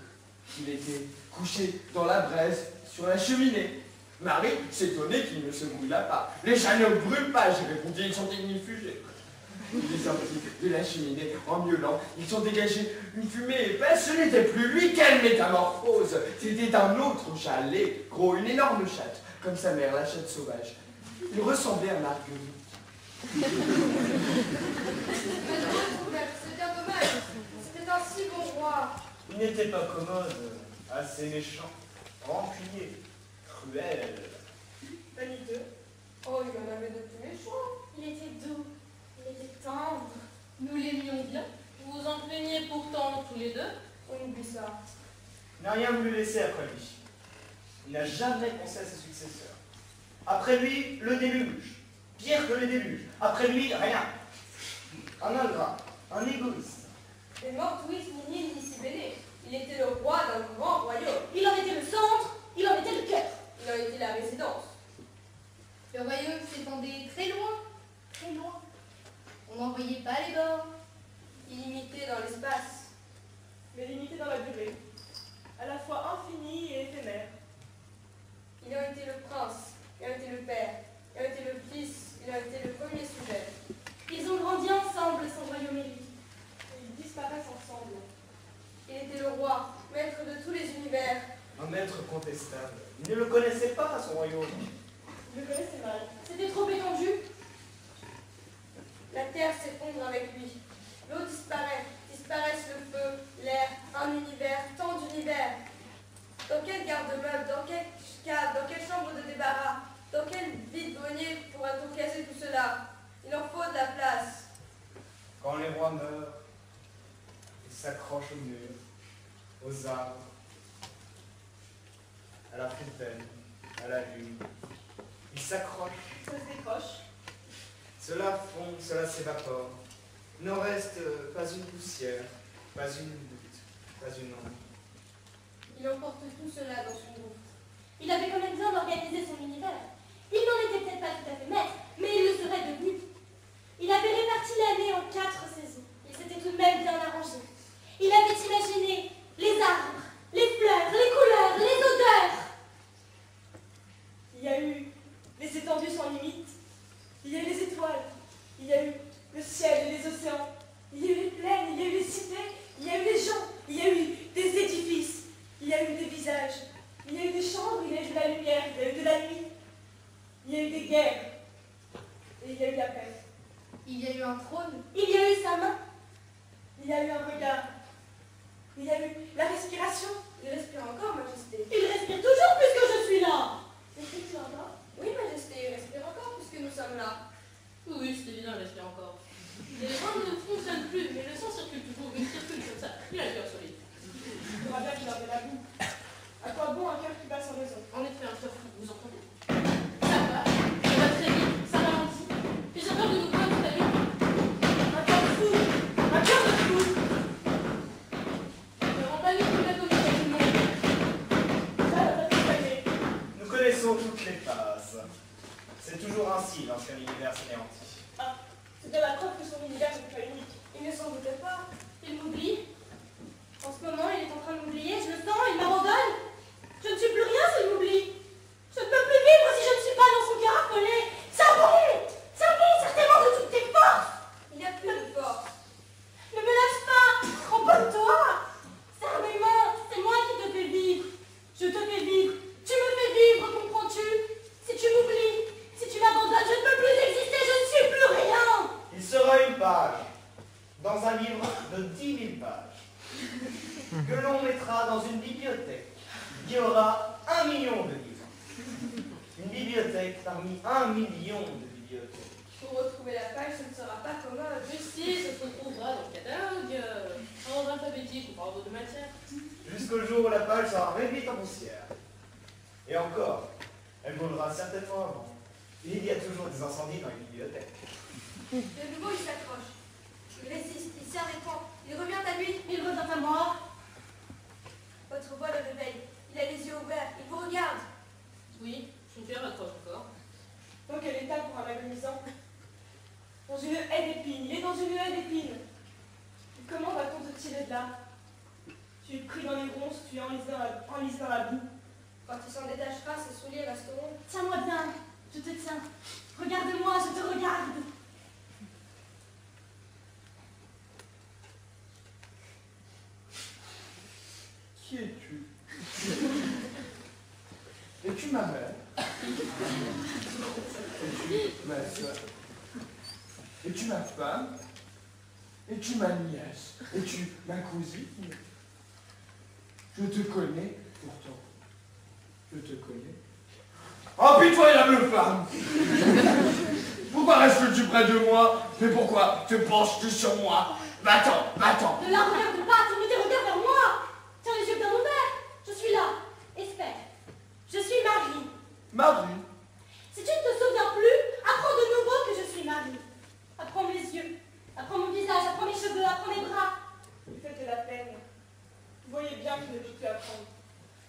Il était couché dans la braise, sur la cheminée. Marie s'étonnait qu'il ne se brûlât pas. Les chats ne brûlent pas, j'ai répondu, ils sont ignifugés. Il est sorti de la cheminée en miaulant. Ils ont dégagé une fumée épaisse. Ce n'était plus lui, quelle métamorphose! C'était un autre chat, laid, gros, une énorme chatte, comme sa mère, la chatte sauvage. Il ressemblait à Marguerite. C'est bien dommage. C'était un si bon roi. il n'était pas commode, assez méchant, rancunier, cruel. Vaniteux. Oh, il en avait de tous les choix. Il était doux. Il était tendre. Nous l'aimions bien. Vous vous en plaignez pourtant tous les deux. On oublie ça. Il n'a rien voulu laisser après lui. Il n'a jamais pensé à ses successeurs. Après lui, le déluge. Pire que le déluge. Après lui, rien. Un ingrat, un égoïste. Et Mortuis Nini Nisibene. Il était le roi d'un grand royaume. Il en était le centre. Il en était le cœur. Il en était la résidence. Le royaume s'étendait très loin, très loin. On n'en voyait pas les bords. Illimité dans l'espace. Mais limité dans la durée. À la fois infini et éphémère. Il en était le prince, il en était le père, il en était le fils, il en était le premier sujet. Ils ont grandi ensemble, son royaume et lui. Et ils disparaissent ensemble. Il était le roi, maître de tous les univers. Un maître contestable. Il ne le connaissait pas, son royaume. Je le connaissais mal. C'était trop étendu. La terre s'effondre avec lui. L'eau disparaît, disparaissent le feu, l'air, un univers, tant d'univers. Dans quel garde-meuble, dans quelle cave, dans quelle chambre de débarras, dans quel vide-grenier pourra-t-on casser tout cela? Il en faut de la place. Quand les rois meurent, ils s'accrochent aux murs, aux arbres, à la fontaine, à la lune. Ils s'accrochent. Ça se décroche. Cela fond, cela s'évapore. Il n'en reste pas une poussière, pas une goutte, pas une ombre. Il emporte tout cela dans son groupe. Il avait quand même bien organisé son univers. Il n'en était peut-être pas tout à fait maître, mais il le serait devenu. Il avait réparti l'année en 4 saisons. Il s'était tout de même bien arrangé. Il avait imaginé les arbres, les fleurs, les couleurs, les odeurs. Il y a eu les étendues sans limite. Il y a eu les étoiles. Il y a eu le ciel et les océans. Il y a eu les plaines, il y a eu les cités. Il y a eu les gens. Il y a eu des édifices. Il y a eu des visages. Il y a eu des chambres, il y a eu de la lumière, il y a eu de la nuit. Il y a eu des guerres. Et il y a eu la paix. Il y a eu un trône. Il y a eu sa main. Il y a eu un regard. Il y a eu la respiration. Il respire encore, Majesté. Il respire toujours puisque je suis là. Respire-tu encore? Oui, Majesté, il respire encore puisque nous sommes là. Oui, c'est évident, il respire encore. Les reins ne fonctionnent plus, mais le sang circule toujours. Il circule comme ça. Il a le cœur solide. Il faudra bien qu'il en ait la boue. À quoi bon un cœur qui bat sans raison? En effet, un cœur fou, vous entendez? Ça va très vite, ça ralentit. Puis j'ai peur de nous voir tout à l'heure. Un cœur de fou. Un cœur de fou. Ne rend pas vite la commune à tout le monde. Ça va t'accompagner. Nous connaissons toutes les phases. C'est toujours ainsi lorsqu'un univers s'anéantit. Ah, c'est bien la preuve que son univers n'est pas unique. Il ne s'en doutait pas. Il m'oublie. En ce moment, il est en train de m'oublier. Je le sens, il m'abandonne. Je ne suis plus rien s'il m'oublie. Je ne peux plus vivre si je ne suis pas dans son cœur affolé. Ça monte certainement de toutes tes forces. Il n'y a plus de force. Ne me lâche pas. Repose-toi. Serre mes mains. C'est moi qui te fais vivre. Je te fais vivre. Tu me fais vivre, comprends-tu? Si tu m'oublies, si tu m'abandonnes, je ne peux plus exister. Je ne suis plus rien. Il sera une page dans un livre de 10 000 pages que l'on mettra dans une bibliothèque il y aura 1 million de livres. Une bibliothèque parmi 1 million de bibliothèques. Pour retrouver la page, ce ne sera pas commode. Mais si, ça se retrouvera dans le catalogue, en ordre alphabétique ou par ordre de matière. Jusqu'au jour où la page sera réduite en poussière. Et encore, elle brûlera certainement avant. Il y a toujours des incendies dans les bibliothèques. De nouveau, il s'accroche. Il résiste, il serre les poings. Il revient à lui. Il revient à moi. Votre voix le réveille. Il a les yeux ouverts. Il vous regarde. Oui, son cœur accroche encore. Oh, quel état pour un agonisant. Dans une haie d'épines. Il est dans une haie d'épines. Comment va-t-on te tirer de là? Tu es pris dans les ronces, tu es enlisé dans la boue. Quand il s'en détachera, ses souliers resteront. Tiens-moi bien, je te tiens. Regarde-moi, je te regarde. Qui es-tu? Es-tu ma mère? Es-tu ma soeur? Es-tu ma femme? Es-tu ma nièce? Es-tu ma cousine? Je te connais pourtant. Je te connais. Oh, pitoyable femme! Pourquoi restes-tu près de moi? Mais pourquoi te penches-tu sur moi? Va-t'en, va-t'en! Ne la regarde pas, tourne tes regards vers moi. Tiens les yeux bien ouverts. Je suis là. Espère. Je suis Marie. Marie? Si tu ne te souviens plus, apprends de nouveau que je suis Marie. Apprends mes yeux, apprends mon visage, apprends mes cheveux, apprends mes bras. Vous faites de la peine. Vous voyez bien que je ne peux plus apprendre.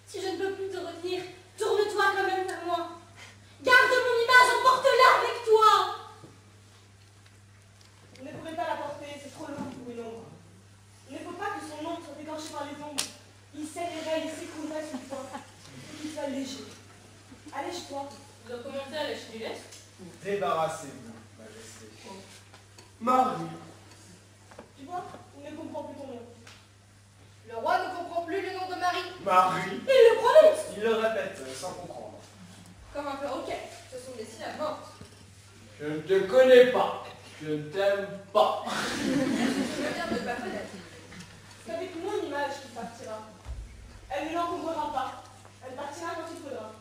Si je ne peux plus te retenir, tourne-toi quand même vers moi. Garde mon image, emporte-la avec toi. Vous ne pourrez pas la porter, c'est trop lourd pour une ombre. Il ne faut pas que son ombre soit écorchée par les ombres. Il s'élèverait, il s'écroulerait sous le poids. Il faut qu'il soit léger. Allège-toi. Vous doit commencer à lâcher du lest. Débarrassez-vous, Majesté. Marie. Tu vois, il ne comprend plus ton nom. Le roi ne comprend plus le nom de Marie. Marie. Il le prononce. Il le répète sans comprendre. Comme un perroquet. Ce sont des syllabes mortes. Je ne te connais pas. Je ne t'aime pas. Je veux dire de ne pas connaître. C'est avec mon image qu'il partira. Elle ne l'encombrera pas. Elle partira quand il faudra.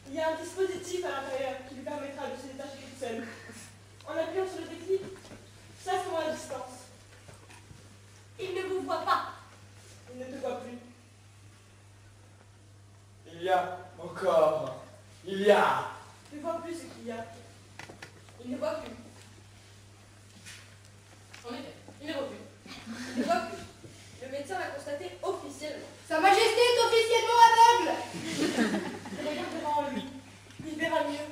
Il y a un dispositif à l'intérieur qui lui permettra de se détacher toute seule. En appuyant sur le déclic, ça se rend à distance. Il ne vous voit pas. Il ne te voit plus. Il y a encore. Il y a. Tu ne vois plus ce qu'il y a. Il ne voit plus. En effet, il ne voit plus. Il ne voit plus. Le médecin l'a constaté officiellement. Sa Majesté est officiellement aveugle. Il regardera en lui. Il verra mieux.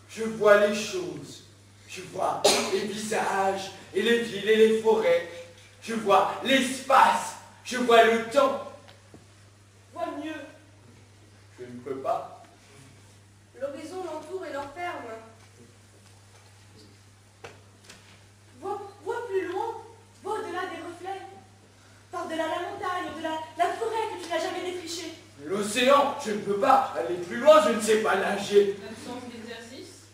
Je vois les choses. Je vois les visages et les villes et les forêts. Je vois l'espace. Je vois le temps. Vois mieux. Je ne peux pas. L'horizon l'entoure et l'enferme. Vois plus loin. Vois au-delà des reflets. Par-delà la montagne, au-delà la forêt que tu n'as jamais défrichée. L'océan, je ne peux pas aller plus loin, je ne sais pas nager. L'absence d'exercice.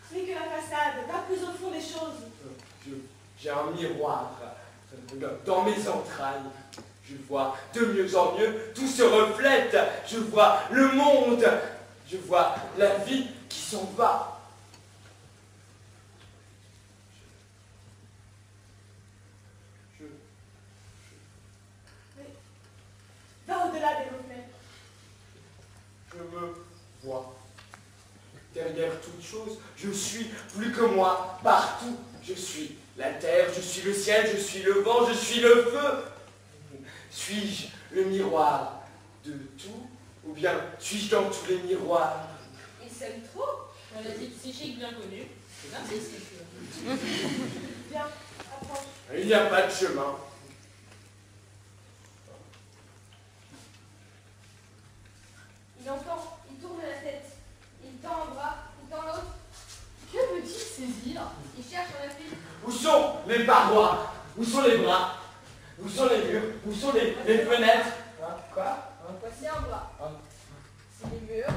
Ce n'est que la façade. Va plus au fond des choses. J'ai un miroir dans mes entrailles. Je vois de mieux en mieux, tout se reflète. Je vois le monde. Je vois la vie qui s'en va. Va au-delà des reflets. Je me vois. Derrière toute chose, je suis plus que moi, partout. Je suis la terre, je suis le ciel, je suis le vent, je suis le feu. Suis-je le miroir de tout, ou bien suis-je dans tous les miroirs? Il s'aime trop. Maladie psychique bien connue. C'est narcissique. Viens, approche. Il n'y a pas de chemin. Il entend, il tourne la tête. Il tend un bras, il tend l'autre. Que veut-il saisir? Il cherche dans la file. Où sont les parois? Où sont les bras? Où sont les murs? Où sont les fenêtres? Hein? Quoi? Hein? Voici un bras. Hein? C'est les murs.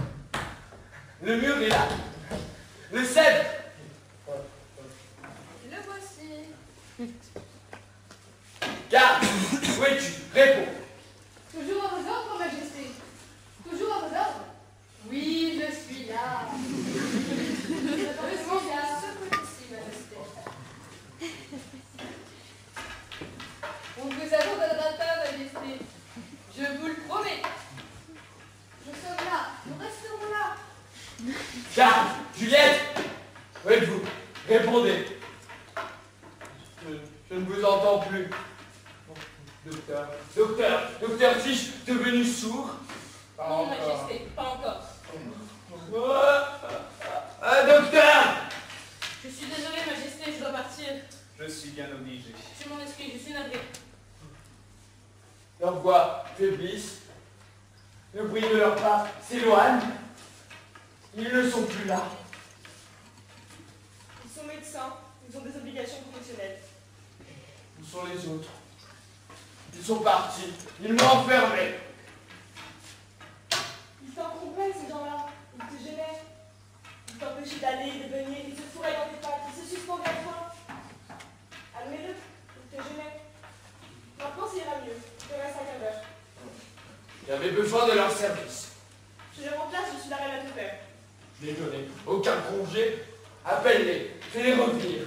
Le mur est là. Le cèdre. Le voici. Garde, où es-tu? Réponds. Toujours Garde, Juliette! Où êtes-vous? Répondez. Je ne vous entends plus. Docteur, suis-je devenu sourd? Non, Majesté, pas encore. Docteur! Je suis désolée, Majesté, je dois partir. Je suis bien obligé. Je m'en excuse, je suis navrée. Leurs voix faiblissent. Le bruit de leurs pas s'éloigne. Ils ne sont plus là. Ils sont médecins, ils ont des obligations professionnelles. Où sont les autres? Ils sont partis. Ils m'ont enfermé. Ils t'encombraient, ces gens-là. Ils te gênaient. Ils t'empêchaient d'aller et de venir. Ils se fourraient dans tes pattes. Ils se suspendaient à toi. Admets-le, ils te gênaient. Maintenant, ça ira mieux. Il te reste un quart d'heure. J'avais besoin de leur service. Je les remplace, je suis la reine à te faire. Je n'ai donné aucun congé. Appelle-les. Fais-les revenir.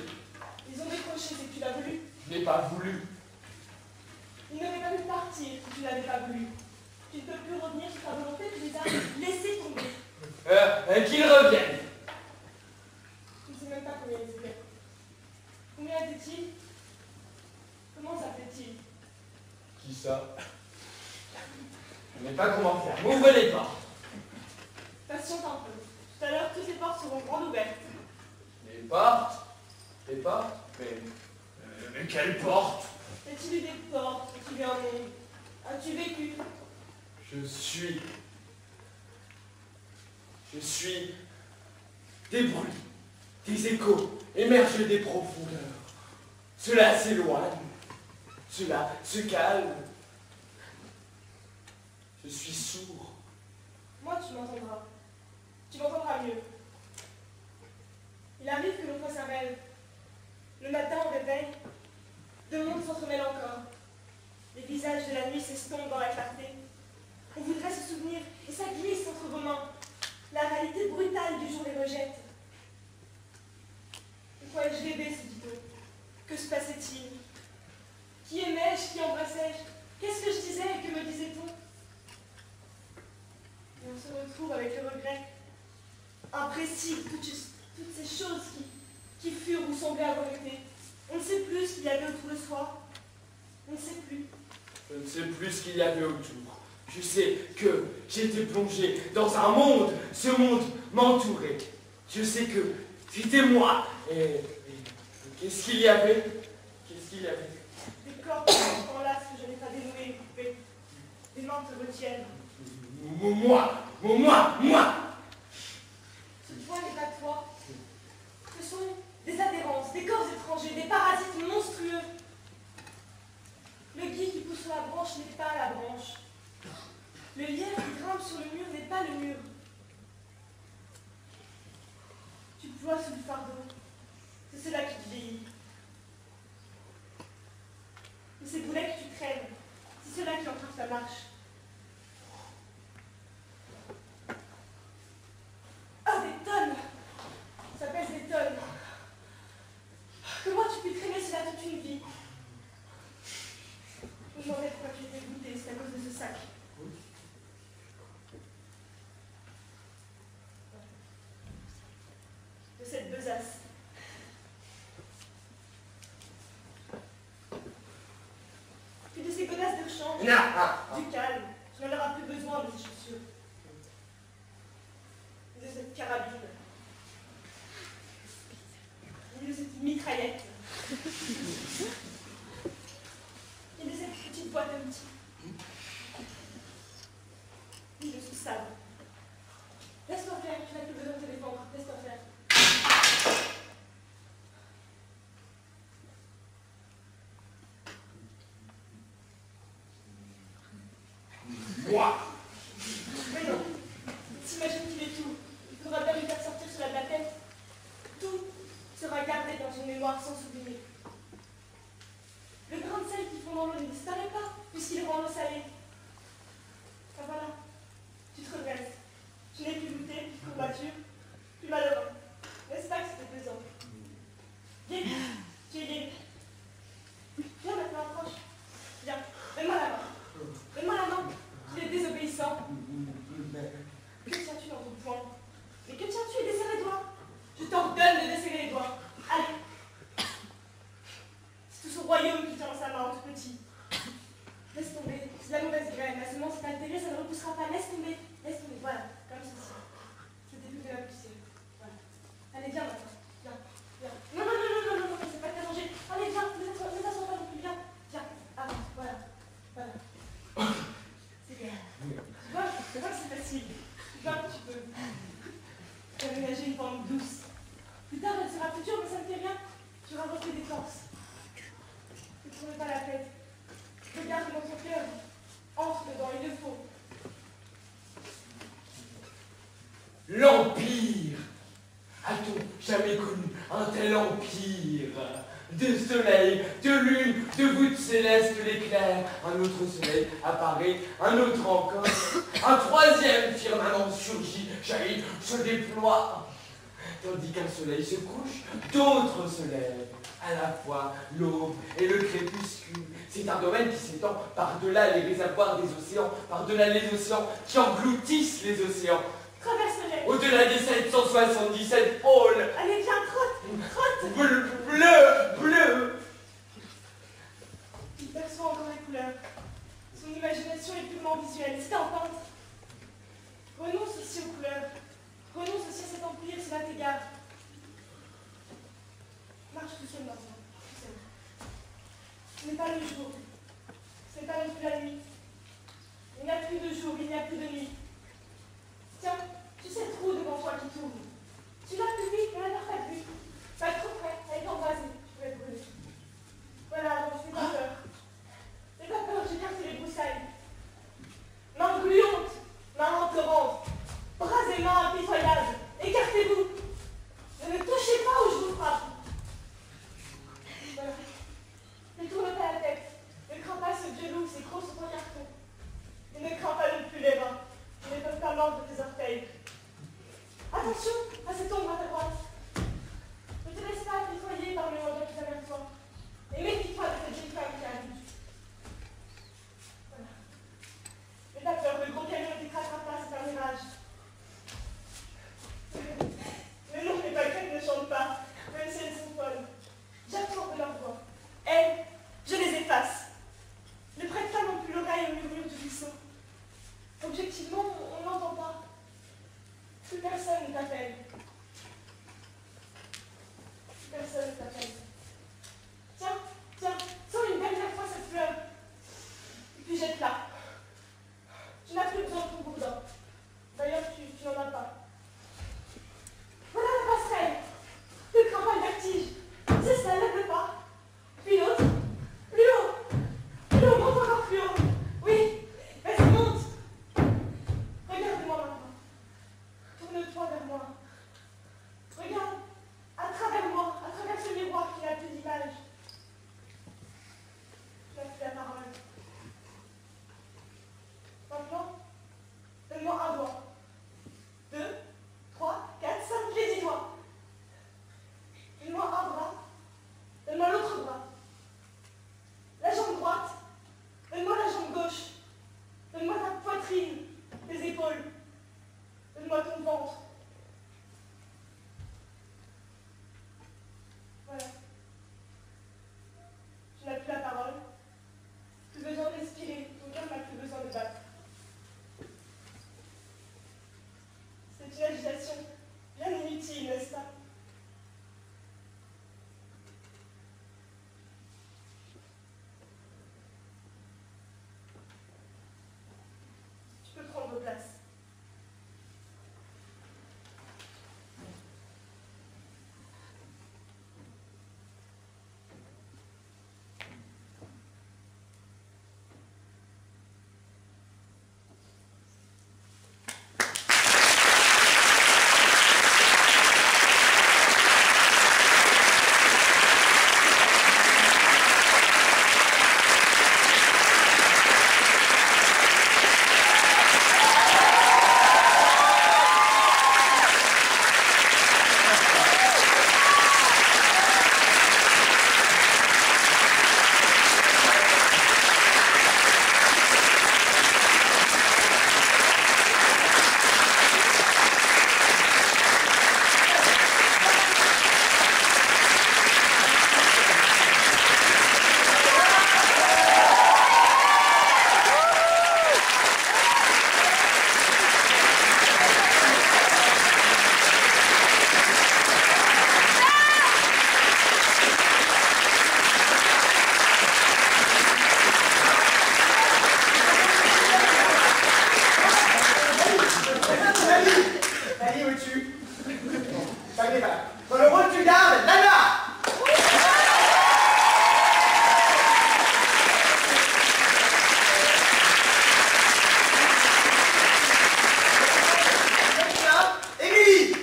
Ils ont décroché, c'est que tu l'as voulu. Je n'ai pas voulu. Ils n'auraient pas pu partir si tu n'avais pas voulu. Tu ne peux plus revenir sur ta volonté, tu les as laissés tomber. Qu'ils reviennent. Tu ne sais même pas combien ils étaient. Combien étaient-ils? Comment s'appelait-il? Qui ça? Je ne sais pas comment faire. Ouvrez les portes. Patiente un peu. Tout à l'heure, toutes les portes seront grandes ouvertes. Les portes? Les portes? Mais quelles portes? As-tu eu des portes? As-tu vu un monde? As-tu vécu? Je suis des bruits, des échos émergés des profondeurs. Cela s'éloigne, cela se calme. Je suis sourd. Moi, tu m'entendras. Tu m'entendras mieux. Il arrive que l'on fasse un rêve. Le matin, au réveil, deux mondes s'entremêlent encore. Les visages de la nuit s'estompent dans la clarté. On voudrait se souvenir, et ça glisse entre vos mains. La réalité brutale du jour les rejette. De quoi ai-je rêvé, se dit-on? Que se passait-il? Qui aimais-je? Qui embrassais-je? Qu'est-ce que je disais et que me disait-on? Et on se retrouve avec le regret. Imprécis, toutes ces choses qui furent ou semblaient avoir été. On ne sait plus ce qu'il y avait autour de soi. On ne sait plus. Je ne sais plus ce qu'il y avait autour. Je sais que j'étais plongé dans un monde. Ce monde m'entourait. Je sais que c'était moi. Et qu'est-ce qu'il y avait? Qu'est-ce qu'il y avait? Des corps qui sont en lasse que je n'ai pas dénoués et coupés. Des mains te retiennent. Moi. Ce toi n'est pas toi. Ce sont des adhérences, des corps étrangers, des parasites monstrueux. Le gui qui pousse sur la branche n'est pas la branche. Le lierre qui grimpe sur le mur n'est pas le mur. Tu ploies sous le fardeau. C'est cela qui te vieillit. Et ces boulets que tu traînes, c'est cela qui entrave ta marche. Ah, des tonnes! Ça pèse des tonnes. Comment tu peux traîner cela toute une vie? Je me demandais pourquoi tu étais goûté, c'est à cause de ce sac. De cette besace. Puis de ces godasses de rechange. Du calme. Tu n'en auras plus besoin de ces chaussures. De cette carabine. Ni de cette mitraillette. Ni de cette petite boîte à outils. Ni de ce sabre. Laisse-toi faire, tu n'as plus besoin de te défendre. Laisse-toi faire. Moi. Mais non. T'imagines qu'il est tout. Il faudra bien lui faire sortir cela de la tête. Tout sera gardé dans une mémoire sans souvenir. Le grain de sel qui fond dans l'eau ne disparaît pas, puisqu'il rend l'eau salée. Ah voilà, tu te regrettes. Tu n'es plus goûté, plus courbature, plus malheureux. N'est-ce pas que c'était pesant? Viens, tu es libre. Viens maintenant, approche. Viens, donne-moi la main. Donne-moi la main. Tu es désobéissant. Que tiens-tu dans ton poing? Mais que tiens-tu une pente douce. Plus tard, elle sera plus dure, mais ça ne fait rien. Tu auras repris des forces. Ne tourne pas la tête. Regarde dans ton cœur. Entre dedans, il le faut. L'Empire! A-t-on jamais connu un tel empire? De soleil, de lune, de voûte céleste l'éclair, un autre soleil apparaît, un autre encore, un troisième firmament surgit, jaillit, se déploie. Tandis qu'un soleil se couche, d'autres se lèvent. À la fois l'aube et le crépuscule. C'est un domaine qui s'étend par-delà les réservoirs des océans, par-delà les océans qui engloutissent les océans. Traverse-les. Au-delà des 777 pôles. Allez, viens, trotte. Trotte. Bleu. Il perçoit encore les couleurs. Son imagination est purement visuelle. C'est en pente. Renonce aussi aux couleurs. Renonce aussi à cet empire, cela t'égare. Marche tout seul maintenant. Tout seul. Ce n'est pas le jour. Ce n'est pas non plus la nuit. Il n'y a plus de jour, il n'y a plus de nuit. Tiens, tu sais le trou devant toi qui tourne. Tu l'as plus vite, mais la pas vue. Pas trop près, elle est embrasée. Tu peux être brûlée. Voilà, donc n'aie pas peur. N'aie pas peur, j'écarte les broussailles. Main gluante, main entourante, bras et mains impitoyables. Écartez-vous. Ne me touchez pas ou je vous frappe. Voilà. Ne tourne pas la tête. Ne crains pas ce vieux loup, ses crocs sont en carton. Et ne crains pas non plus les reins. Ils ne peuvent pas mordre tes orteils. Attention à cette ombre à ta droite. Ne te laisse pas apitoyer par le mendiant qui s'avère toi. Et méfie-toi de cette vieille femme qui arrive. Voilà. N'aie pas peur, le gros camion ne t'écrasera pas, c'est un mirage. Mais non, les paquettes ne chantent pas, même si elles sont folles. J'absorbe leur voix. Elles, je les efface. Ne prête pas non plus l'oreille au murmure du ruisseau. Objectivement, on n'entend pas. Plus personne ne t'appelle. Plus personne ne t'appelle. Tiens, sors une dernière fois cette fleur. Et puis jette-la. Tu n'as plus besoin de ton bourdon. D'ailleurs, tu n'en as pas. Voilà la passerelle. Ne crains pas le vertige. C'est ça, lève le pas. Puis l'autre. Plus haut. Plus haut, monte encore plus haut. Oui, vas-y, monte. Regarde-moi maintenant. Tourne-toi vers moi. Regarde, à travers moi, à travers ce miroir qui n'a plus d'image. Tu n'as plus la parole. Maintenant, donne-moi un doigt. 2, 3, 4, 5, les 10 doigts. Donne-moi un bras. Donne-moi l'autre bras. La jambe droite. Donne-moi la jambe gauche. Donne-moi ta poitrine, tes épaules. Donne-moi ton ventre. Voilà. Tu n'as plus la parole. Plus besoin de respirer. Ton cœur n'a plus besoin de battre. C'est une agitation bien inutile, n'est-ce pas? Tu peux prendre place. caméra. Dans le rôle tu gardes, Nana. Émilie.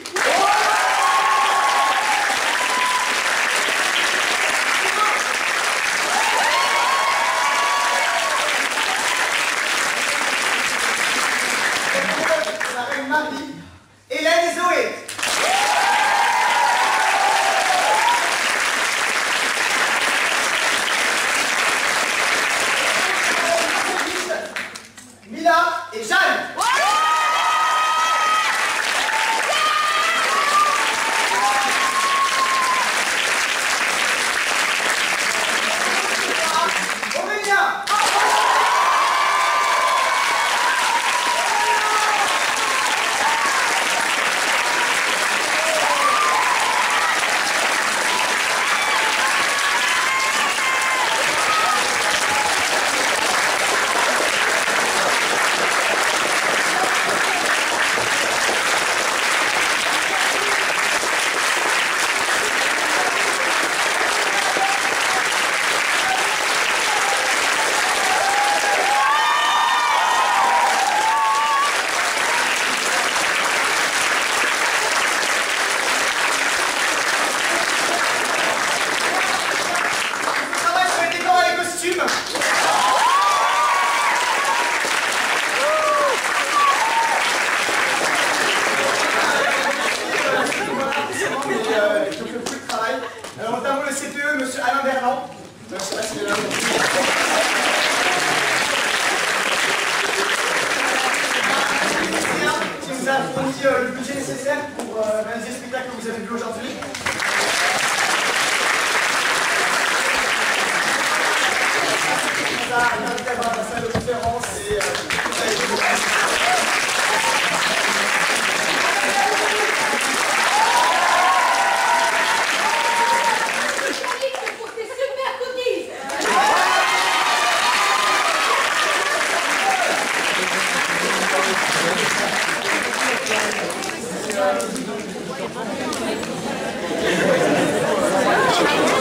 La reine Marie, Hélène et Zoé. Mila et Jeanne. Aurélia. Travaille sur les décors et les costumes. Je fais beaucoup de travail. Alors, notamment le CPE, monsieur Alain Berland. Je sais pas si est là. Qui nous a fourni le budget nécessaire pour réaliser le spectacle que vous avez vu aujourd'hui. Ça, il y a un thème à la salle de conférence et Thank you.